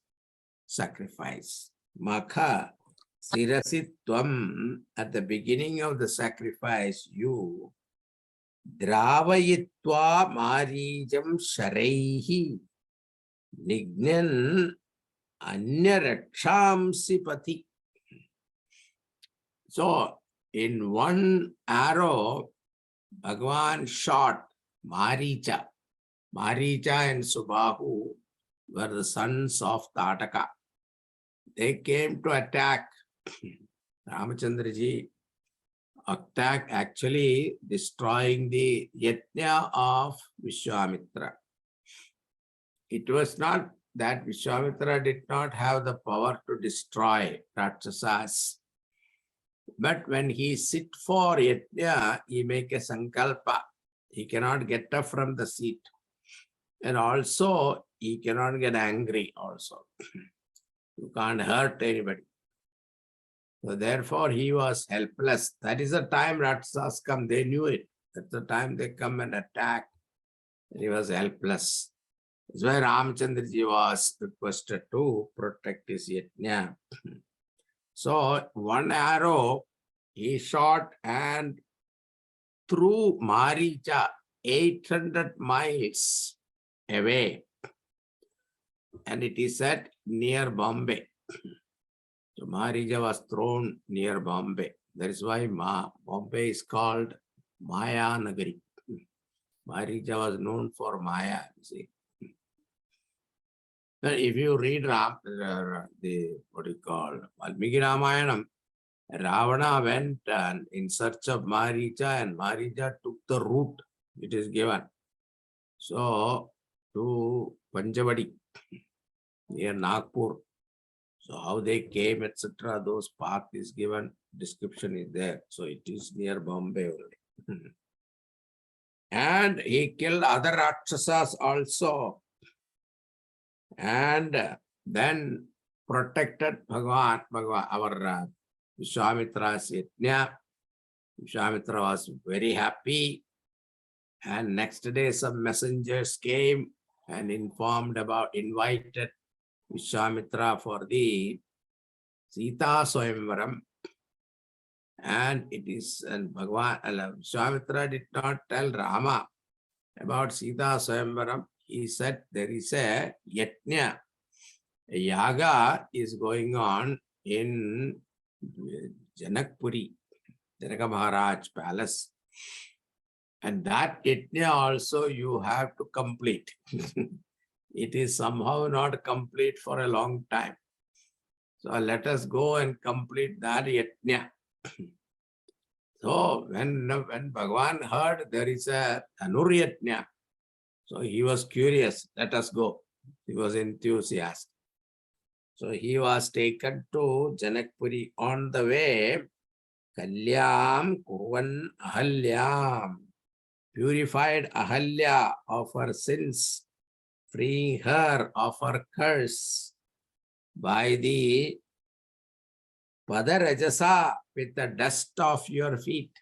sacrifice. Makha Shirasi Tvam, at the beginning of the sacrifice, you Dravayitva Marijam Sharaihi Nignan Anyarakshamsi Pati. So, in one arrow, Bhagavan shot Maricha. Maricha and Subahu were the sons of Tataka. They came to attack Ramachandraji, attack actually destroying the yajna of Vishwamitra. It was not that Vishwamitra did not have the power to destroy Rakshasas. But when he sit for yajna, he make a sankalpa. He cannot get up from the seat. And also, he cannot get angry also. You can't hurt anybody. So therefore, he was helpless. That is the time Rakshasas come. They knew it. That's the time they come and attack. He was helpless. That's why Ramachandraji was requested to protect his yajna. So one arrow he shot and threw Maricha 800 miles away. And it is set near Bombay. So Maricha was thrown near Bombay. That is why Bombay is called Maya Nagari. Maricha was known for Maya, you see. But if you read Valmiki Ramayanam, Ravana went in search of Maricha, and Maricha took the route it is given. So to Panchavadi near Nagpur. So how they came, etc. Those path is given, description is there. So it is near Bombay already. And he killed other Rakshasas also. And then protected Bhagavan, our Vishwamitra's yajna. Vishwamitra was very happy. And next day some messengers came and invited Vishwamitra for the Sita Swayamvaram. And Vishwamitra did not tell Rama about Sita Swayamvaram. He said there is a yajna. A yaga is going on in Janakpuri, Janaka Maharaj palace. And that yajna also you have to complete. It is somehow not complete for a long time. So let us go and complete that yajna. So when Bhagavan heard there is a Dhanur yajna, so he was curious, let us go. He was enthusiastic. So he was taken to Janakpuri. On the way, Kalyam Kurvan Ahalyam, purified Ahalya of her sins, freeing her of her curse by the Padarajasa, with the dust of your feet.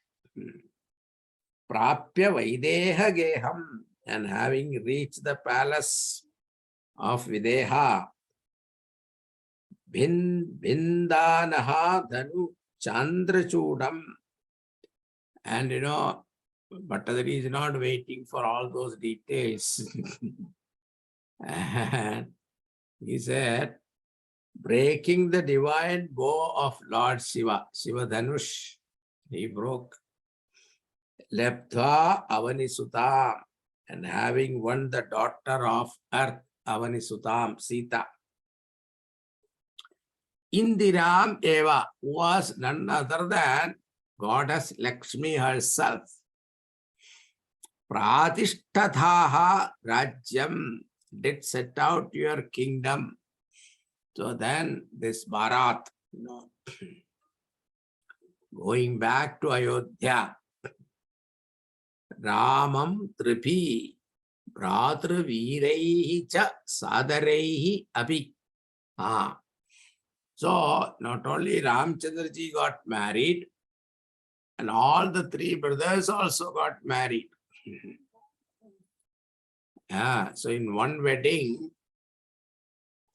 Prapya Vaideha Geham, and having reached the palace of Videha, Bindanaha Dhanu Chandrachudam. And Bhattadari is not waiting for all those details. And he said, breaking the divine bow of Lord Shiva, Shiva Dhanush, he broke. Leptha Avanisuta, and having won the daughter of earth, Avanisutam, Sita. Indiram Eva was none other than goddess Lakshmi herself. Pratishthathaha Rajyam did set out your kingdom. So then this Bharat, going back to Ayodhya, Ramam Tripi Bhratraviraihi cha Sadaraihi Abhi. So not only Ramchandraji got married, and all the three brothers also got married. So in one wedding,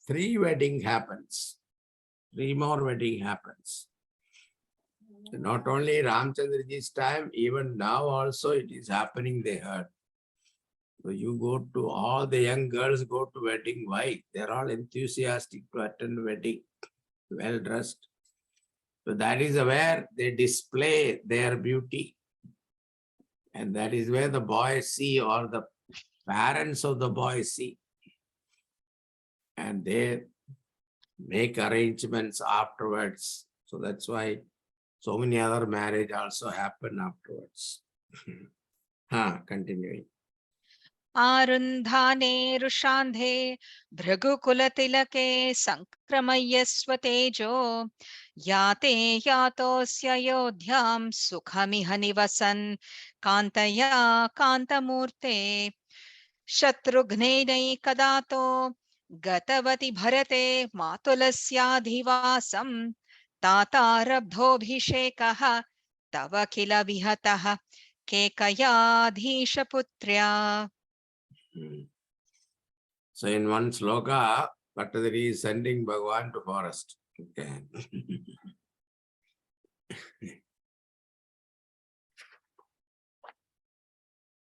3 wedding happens. 3 more wedding happens. Not only Ramchandraji's time, even now also it is happening, they heard. So you go to, all the young girls go to wedding. Why? They're all enthusiastic to attend wedding, well dressed. So that is where they display their beauty. And that is where the boys see, or the parents of the boys see. And they make arrangements afterwards. So that's why so many other marriage also happen afterwards. Continuing. आरुन्धाने रुषान्धे भृगुकुलतिलके सङ्क्रमयस्वतेजो याते यातोऽस्ययोध्यां सुखमिह निवसन् कान्तया कान्तमूर्ते शत्रुघ्नेनैकदातो गतवति भरते मातुलस्याधिवासं तातारब्धोऽभिषेकः तव किल विहतः केकयाधीशपुत्र्या. So in one sloka, Bhattadari is sending Bhagavan to forest. Okay.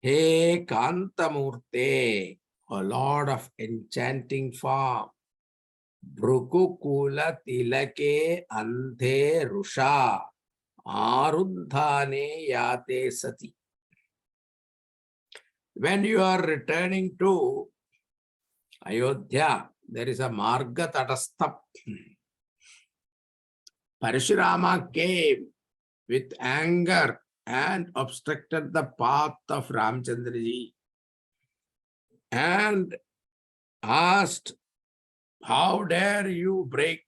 Hey Kantamurte, a lord of enchanting form, Brukukula Tilake Anthe Rusha, Arudhane Yate Sati. When you are returning to Ayodhya, there is a Marga Tatastha. Parashurama came with anger and obstructed the path of Ramchandraji and asked, how dare you break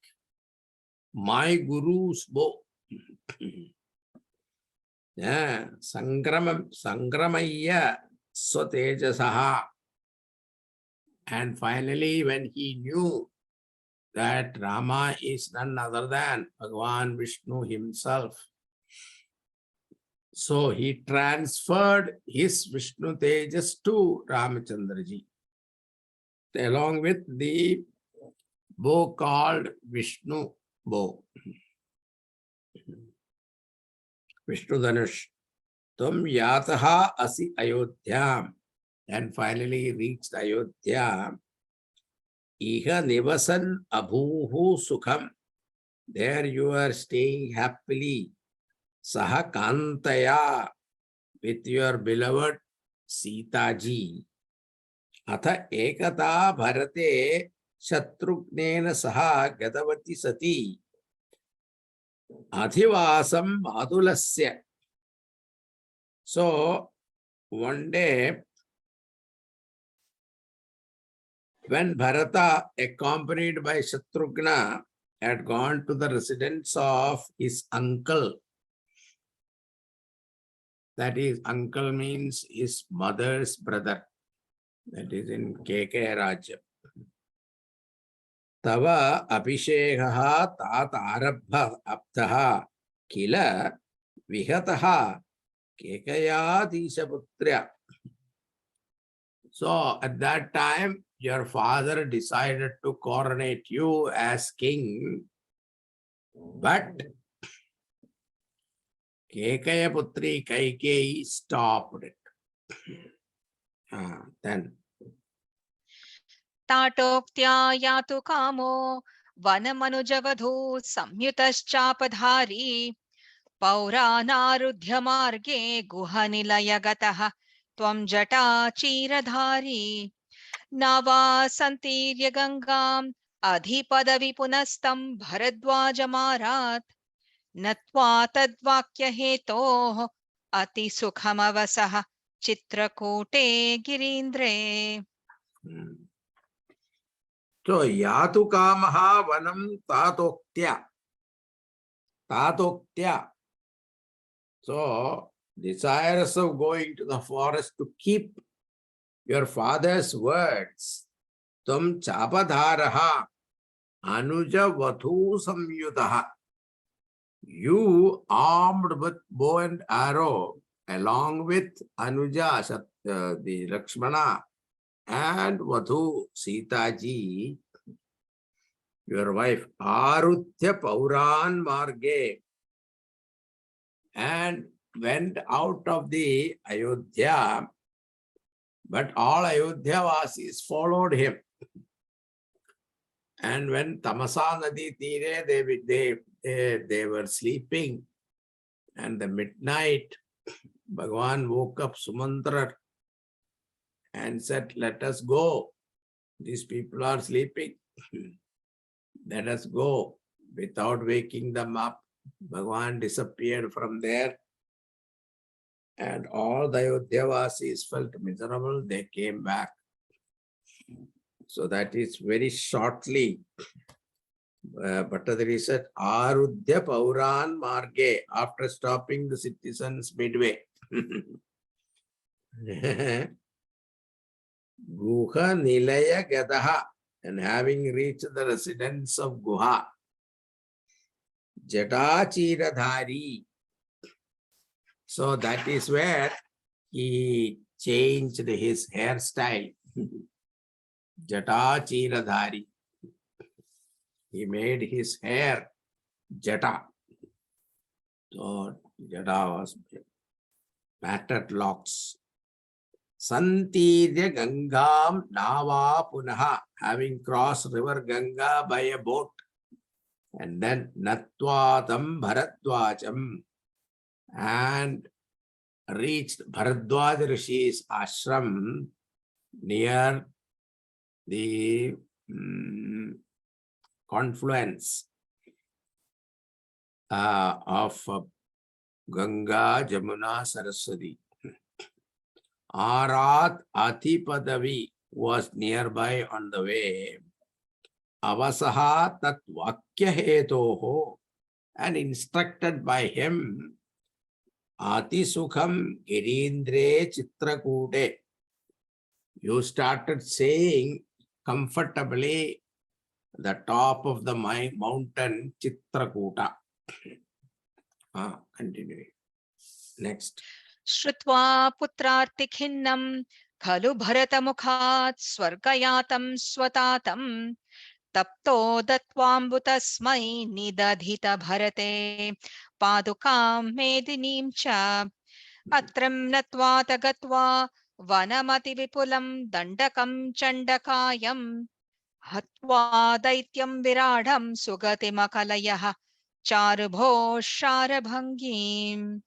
my Guru's bow? Sangramaya Swatejasaha. And finally, when he knew that Rama is none other than Bhagavan Vishnu himself, so he transferred his Vishnu Tejas to Ramachandraji, along with the bow called Vishnu bow, Vishnu Dhanush. Tum yataha asi Ayodhyam. And finally reached Ayodhya. Iha nivasan abhuhu sukham. There you are staying happily. Saha kantaya, with your beloved Sita ji. Atha ekata bharate Shatrugnena saha gadavati sati. Adhivasam madulasya. So one day, when Bharata, accompanied by Shatrughna, had gone to the residence of his uncle, that is, uncle means his mother's brother, that is in Keke Rajya. Tava abhishekaha tat arabha abdaha kila vihataha Kekayadishaputrya. So at that time, your father decided to coronate you as king, but Kekaya Putri Kaikeyi stopped it. Then ताटोक्त्या यातु कामो वनमनुजवधू संयुतश्चापधारी पौरानारुध्य मार्गे गुहनिलयगतः त्वं जटाचीरधारी नावासन्तीर्य गङ्गाम् अधिपदविपुनस्तं भरद्वाजमारात् नत्वा तद्वाक्यहेतोः अतिसुखमवसः चित्रकूटे गिरीन्द्रे. So yatu kamaha vanam tatoktya. Tatoktya. So desirous of going to the forest to keep your father's words. Tvam chapadharaha anuja vathu samyutaha. You armed with bow and arrow along with Anuja, the Lakshmana, and Vadhu Sita ji, your wife, Arutya Pauran Marge, and went out of the Ayodhya, but all Ayodhya Vasis followed him. And when Tamasa Nadi Tire, they were sleeping, and the midnight, Bhagavan woke up Sumantrar and said, let us go. These people are sleeping. Let us go. Without waking them up, Bhagavan disappeared from there. And all the Ayodhyavasis felt miserable. They came back. So that is very shortly. Bhattadari said, Arudhya Pauran Marge, after stopping the citizens midway. Guha Nilaya Gadaha, and having reached the residence of Guha, Jatachiradhari. So that is where he changed his hairstyle. Jatachiradhari. He made his hair Jata. So Jata was matted locks. Santirya Gangam Nava Punaha, having crossed river Ganga by a boat. And then Natvatam Bharadwajam, and reached Bharadwaj Rishi's ashram near the confluence of Ganga, Jamuna, Saraswati. Arat Atipadavi was nearby on the way. Avasaha tat vakya hetoho, and instructed by him, Ati Sukham Girindre Chitrakude. You started saying comfortably the top of the mountain Chitrakuta. Continue. Next. Shrutva putrartikhinnam khalu bharatamukhat swargayatam swatatam tapto datvambutasmai nidadhita bharate padukam medinim cha atram natva tagatva vanamati vipulam dandakam chandakayam hatva daityam viradham sugatimakalaya charubho sharabhangim.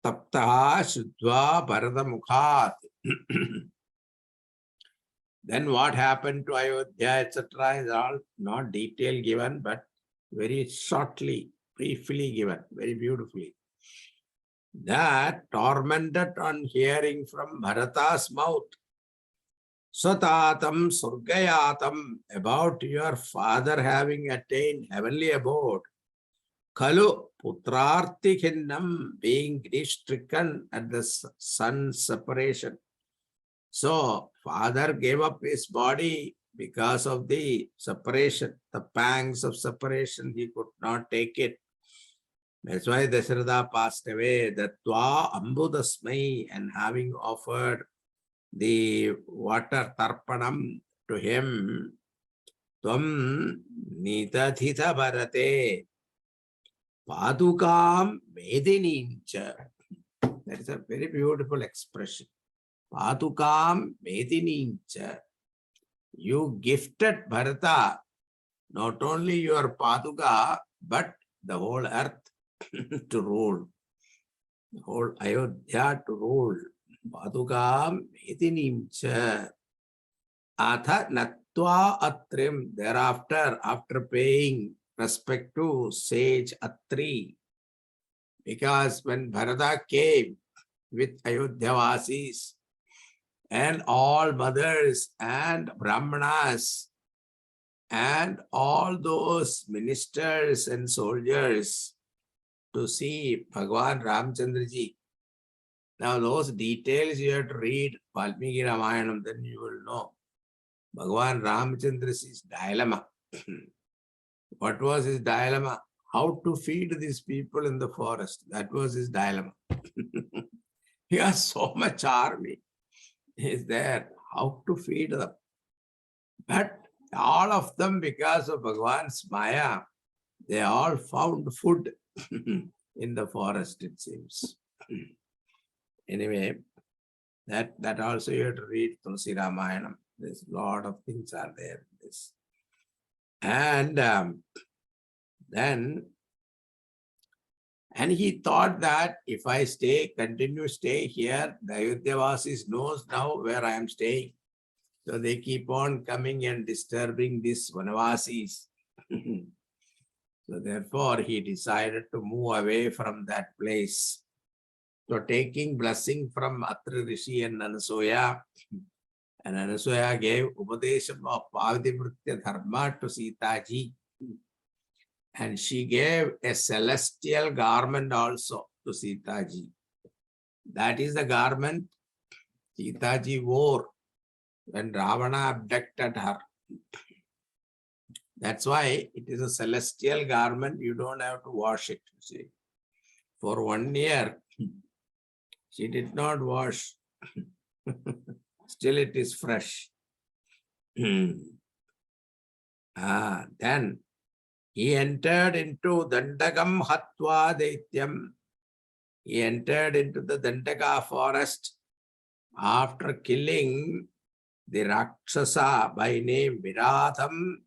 Taptaha Shuddva Bharadamukhat. Then what happened to Ayodhya, etc. is all not detail given, but very shortly, briefly given, very beautifully. That tormented on hearing from Bharata's mouth, Swatatam Surgayatam, about your father having attained heavenly abode, Kalu Putrartikhinnam, being grief-stricken at the son's separation. So, father gave up his body because of the separation, the pangs of separation. He could not take it. That's why Dasharatha passed away. Datva Ambudasmai, and having offered the water tarpanam to him, Tvam Nitathita Bharate Padukam Medinincha. That is a very beautiful expression. Padukam Medinincha. You gifted Bharata not only your Paduka, but the whole earth to rule. whole Ayodhya to rule. Padukam Medinim cha. Atha Natva Atrim. Thereafter, after paying respect to sage Atri, because when Bharata came with Ayodhyavasis and all mothers and Brahmanas and all those ministers and soldiers to see Bhagwan Ramchandraji. Now those details you have to read Valmiki Ramayanam, then you will know. Bhagwan Ramchandra's dilemma. What was his dilemma? How to feed these people in the forest. That was his dilemma. He has so much army. He is there. How to feed them? But all of them, because of Bhagwan's Maya, they all found food in the forest, it seems. Anyway, that also you have to read Tulsi Ramayanam. There's a lot of things are there in this. And he thought that if I continue stay here, the Ayodhyavasis knows now where I am staying. So they keep on coming and disturbing these Vanavasis. So therefore, he decided to move away from that place. So taking blessing from Atri Rishi and Anasuya gave Upadesham of Pavadivritya Dharma to Sita ji. And she gave a celestial garment also to Sita ji. That is the garment Sita ji wore when Ravana abducted her. That's why it is a celestial garment. You don't have to wash it. See. For 1 year, she did not wash. Still it is fresh. Then he entered into Dandakam Hatva Daityam. He entered into the Dandaka forest after killing the Rakshasa by name Viratham,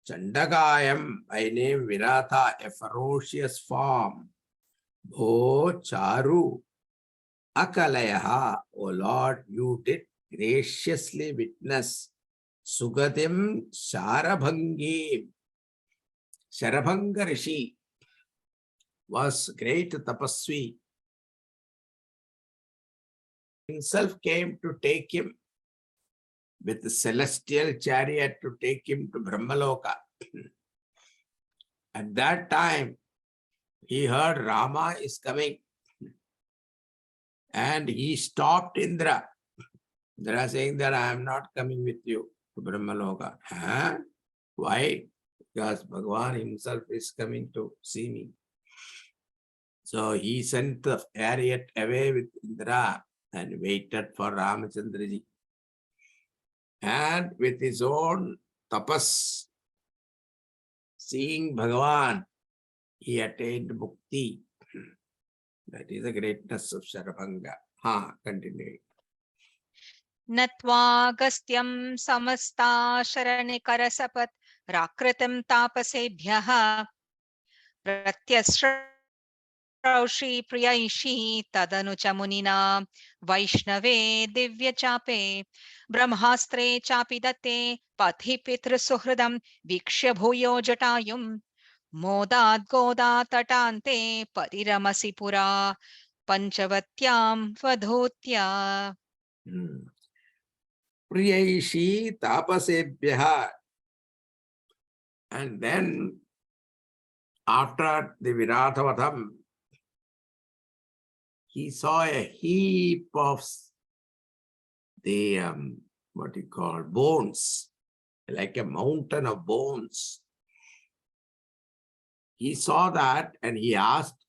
Chandagayam by name Viratha, a ferocious form. Bho Charu Akalayaha, O Lord, you did graciously witness Sugatim Sharabhangi. Sharabhanga Rishi was great tapasvi. Himself came to take him with the celestial chariot to take him to Brahmaloka. At that time, he heard Rama is coming and he stopped Indra. Indra saying that I am not coming with you to Brahmaloka. Huh? Why? Because Bhagwan himself is coming to see me. So he sent the chariot away with Indra and waited for Ramachandraji. And with his own tapas, seeing Bhagavan, he attained mukti. That is the greatness of Sharabhanga. Continue. Natva gastyam samasta sharanekarasapat rakritam tapasebhyaha pratyasraushi priyaishi tadanucha munina vaishnave divya chape brahmastre chapi datte pathi pitra suhridam vikshya bhuyo jatayum modad goda tatante pariramasi pura panchavatyam vadhotya. Priyaishi tapasebhyaha. And then, after the Viratavatham, he saw a heap of the, what you call, bones, like a mountain of bones. He saw that and he asked,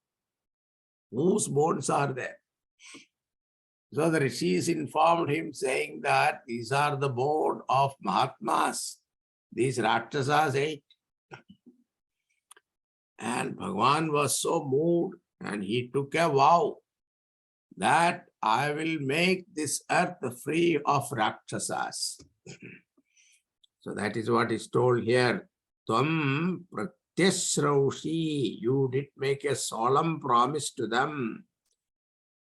whose bones are there? So the rishis informed him, saying that these are the bones of Mahatmas. These Rakshasas ate. And Bhagwan was so moved and he took a vow that I will make this earth free of Rakshasas. So that is what is told here. Tvam pratyasraushi, you did make a solemn promise to them.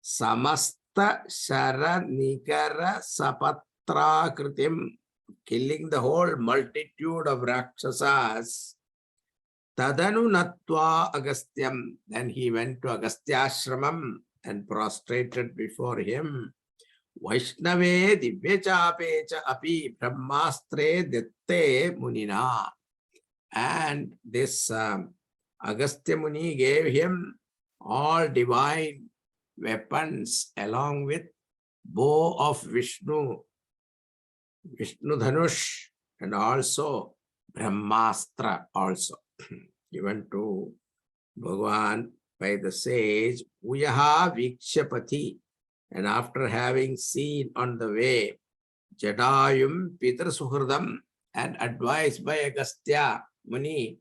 samasta shara nikara sapatra kritim, killing the whole multitude of Rakshasas. Tadanu natva Agastyam. Then he went to Agasthyashramam and prostrated before him. Vaishnave divyachape cha api brahmastre ditte munina. And this Agastya Muni gave him all divine weapons along with bow of Vishnu, Vishnu Dhanush, and also Brahmastra also given to Bhagavan by the sage Uyaha Vikshapati. And after having seen on the way Jadayum Pitra Suhradam and advised by Agastya Muni,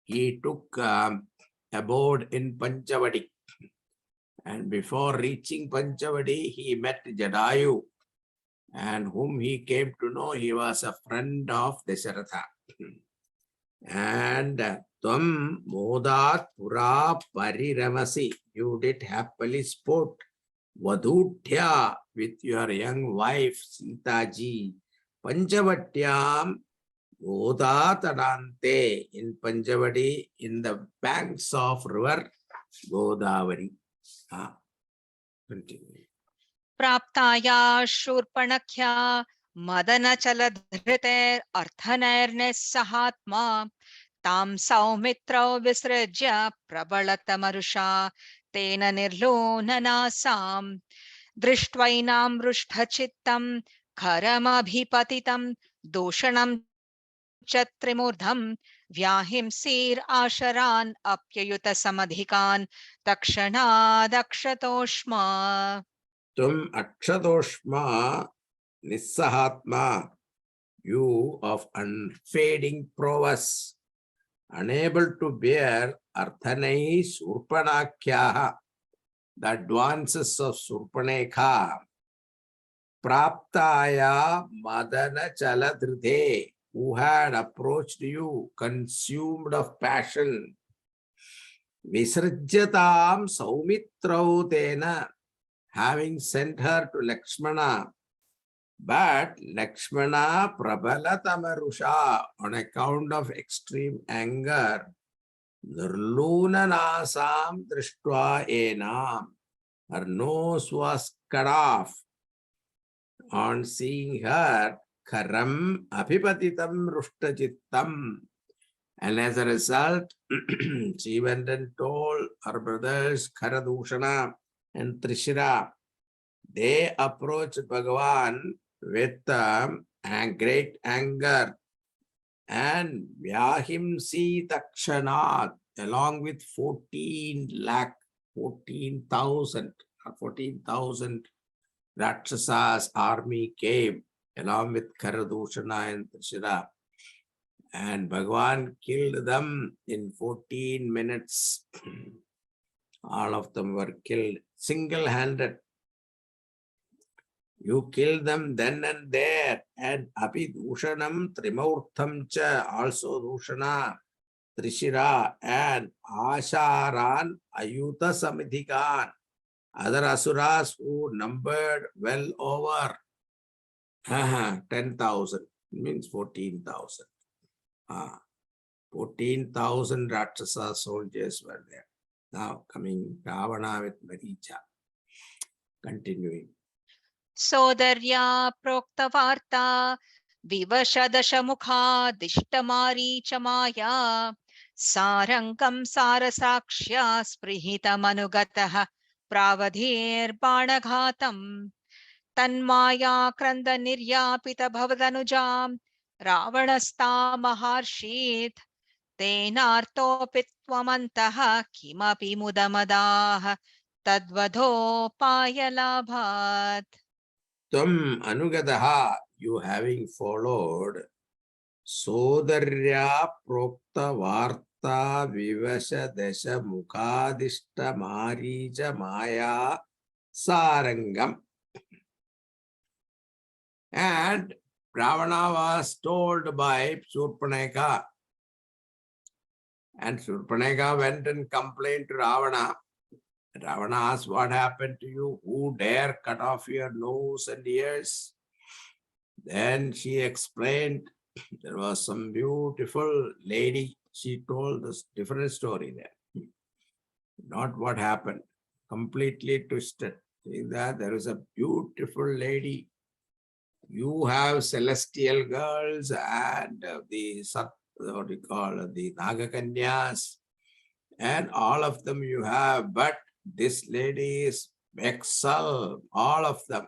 he took abode in Panchavadi. And before reaching Panchavadi, he met Jadayu, and whom he came to know he was a friend of Dasharatha. And Tvam Modat Pura Pariramasi, you did happily sport Vadudhya with your young wife Sitaji, Panchavatyam Godatadante, in Panchavadi, in the banks of river Godavari. Continue. Praptaya Shurpanakya Madanachalabhriter Arthanairnes Tam Saumitrau Visrajya Prabalattamarusha Tena Nirlonanasam Drishtvainam Rushtachittam Karamabhipatitam Doshanam Chatrimurdham Vyahimsir Asharan Apyayuta Samadhikan Takshana Dakshatoshma. Tum Akshadoshma Nissahatma, you of unfading prowess, unable to bear Arthanai Surpanakyaha, the advances of Surpanekha, Praptaya Madana Chaladride, who had approached you, consumed of passion, Visrajyatam Saumitrau Tena, having sent her to Lakshmana, but Lakshmana Prabhalatamarusha, on account of extreme anger, Nirlunanasam Drishtva Enam, her nose was cut off. On seeing her, Karam Abhipatitam Rushtachittam, and as a result, she went and told her brothers Kharadushana and Trishira. They approached Bhagavan with great anger, and Vyahimsi Takshanat, along with 14,000 Rakshasas army came along with Kharadushana and Trishira, and Bhagavan killed them in 14 minutes. All of them were killed single-handed. You killed them then and there, and Api Dushanam Trimurtham cha, also Dushana, Trishira, and Asharan Ayuta Samithikan, other asuras who numbered well over 10,000, means 14,000. 14,000 Rakshasa soldiers were there. Now coming Ravana with Maricha. Continuing. Sodarya Proktavarta Vivashadashamukha Dishtamari Chamaya Sarangam Sarasakshya Sprihita Manugataha Pravadhir Banaghatam Tanmaya Kranda Niryapita Bhavadanujam Ravanasta Maharshit Tenartopitwamantaha Kimapi Mudamadaha Tadvadho Payalabhat. Tvam Anugadaha, you having followed Sodarya Prokta Varta Vivasha Desha Mukhadishta Marija Maya Sarangam. And Ravana was told by Surpaneka, and Surpaneka went and complained to Ravana, Ravana asked, what happened to you? Who dare cut off your nose and ears? Then she explained, there was some beautiful lady. She told this different story there. Not what happened. Completely twisted. Saying that there is a beautiful lady. You have celestial girls and the what do you call the Nagakanyas, and all of them you have, but this lady is excel, all of them.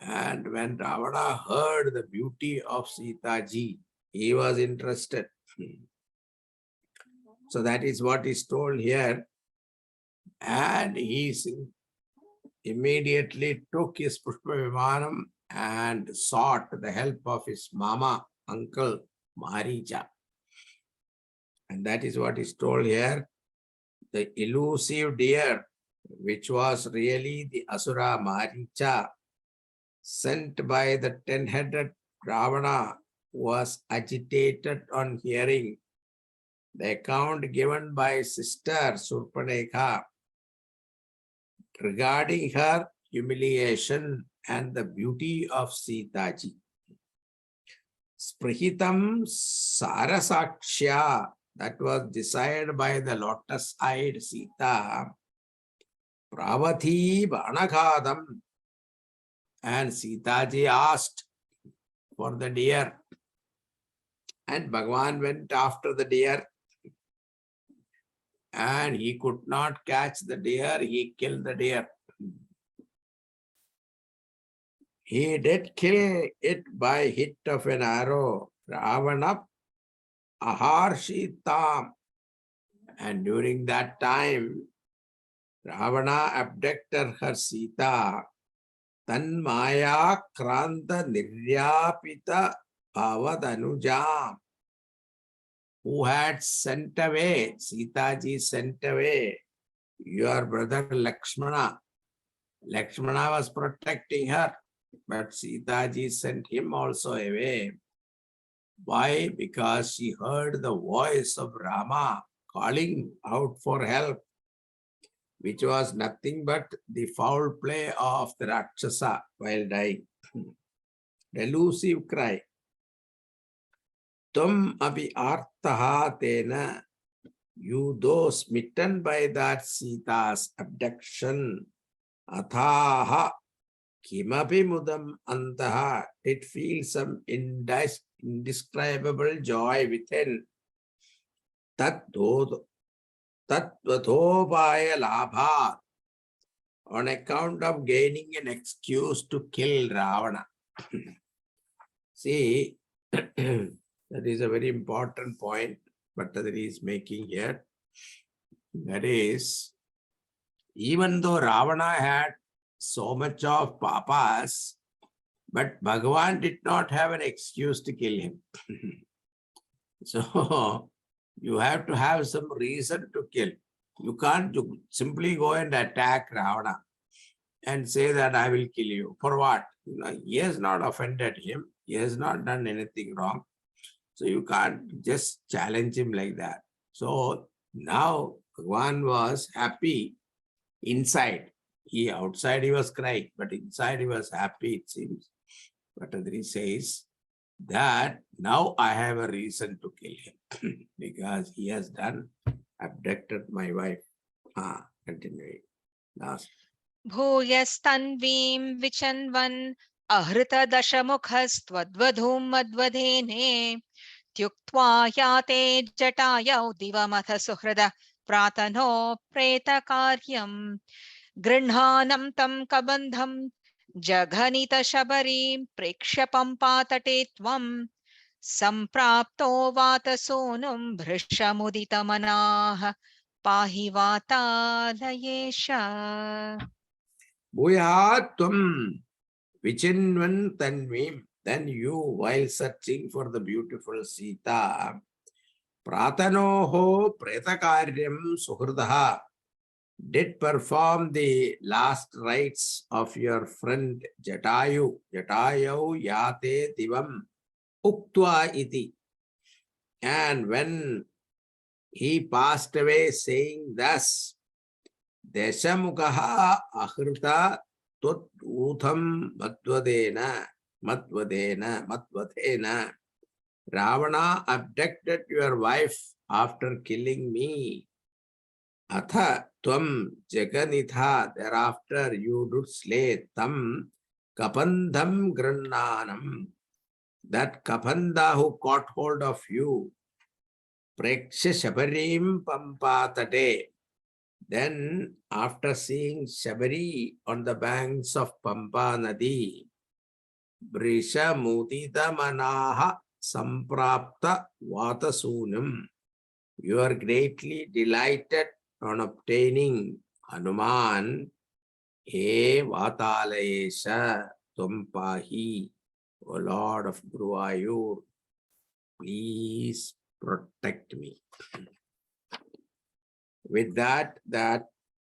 And when Ravana heard the beauty of Sita ji, he was interested. So that is what is told here. And he immediately took his Pushpa Vimanam and sought the help of his mama, uncle Maricha. And that is what is told here. The elusive deer, which was really the Asura Maricha, sent by the 10-headed Ravana, was agitated on hearing the account given by Sister Surpanekha regarding her humiliation and the beauty of Sita ji. Sprihitam Sarasakshya, that was desired by the lotus-eyed Sita, Pravati Banaghadam, and Sita ji asked for the deer, and Bhagavan went after the deer, and he could not catch the deer. He killed the deer. He did kill it by hit of an arrow. Ravana Aharshitam. And during that time, Ravana abducted her Sita. Tanmaya Kranta Niryapita Bhavadanujam, who had sent away, Sita ji sent away your brother Lakshmana. Lakshmana was protecting her, but Sita ji sent him also away. Why? Because she heard the voice of Rama calling out for help, which was nothing but the foul play of the Rakshasa while dying. Delusive cry. Tum api artaha tena, you though smitten by that Sita's abduction, athaha kimapi mudam antaha, it feels some indescribable joy within. Tatvadhopaya labha, on account of gaining an excuse to kill Ravana. See, that is a very important point, but that he is making here. That is, even though Ravana had so much of papas, but Bhagavan did not have an excuse to kill him. So, you have to have some reason to kill. You can't simply go and attack Ravana and say that I will kill you. For what? He has not offended him. He has not done anything wrong. So you can't just challenge him like that. So now Bhagavan was happy inside. Outside he was crying, but inside he was happy, it seems. But he says that now I have a reason to kill him because he has abducted my wife. Continuing. Last. Bhuyastanvim vichanvan ahrita dashamukhastvadvadhum madvadhene tyuktva yate jatayau divamatha suhrada pratano pretakaryam grinhanam tam kabandham jaghanita shabarim prekshapam patate tvam samprapto vatasonum bhrishamuditamanah pahi vatalayesha. Bhuyatum vichinvan tanvim. Then you, while searching for the beautiful Sita, pratanoho pretakaryam suhrdaha, did perform the last rites of your friend Jatayu. Jatayu yate divam uktva iti. And when he passed away saying thus, Deshamukaha ahrita tot utham matvadena. Ravana abducted your wife after killing me. Atha tvam jaganitha, thereafter you did slay tam kapandham grannanam. That kapanda who caught hold of you. Preksha shabarim pampatate. Then, after seeing Shabari on the banks of Pampa Nadi, Brisha Mudita Manaha Samprapta Vatasunam, you are greatly delighted on obtaining Hanuman, E Vatalayesha Tumpahi, O Lord of Guruvayur, please protect me. With that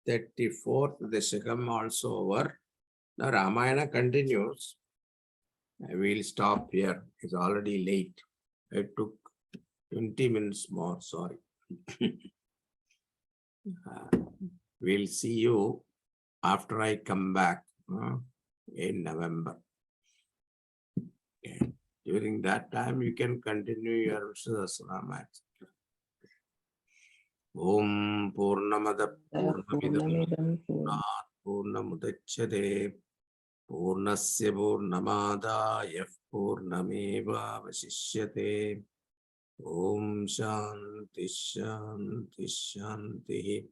34th Dashakam also over. Now Ramayana continues. I will stop here. It's already late. It took 20 minutes more, sorry. We'll see you after I come back in November. Okay. During that time, you can continue your Sahasranam. Om Purnamada Purnamidam Purnamudachyate Purnasya Purnamadaya Purnameva Vasishyate. Om Shanti Shanti Shanti.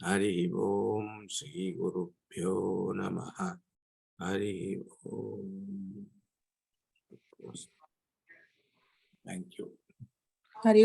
Hari Om Shri Gurubhyo Namaha. Hari Om. Thank you.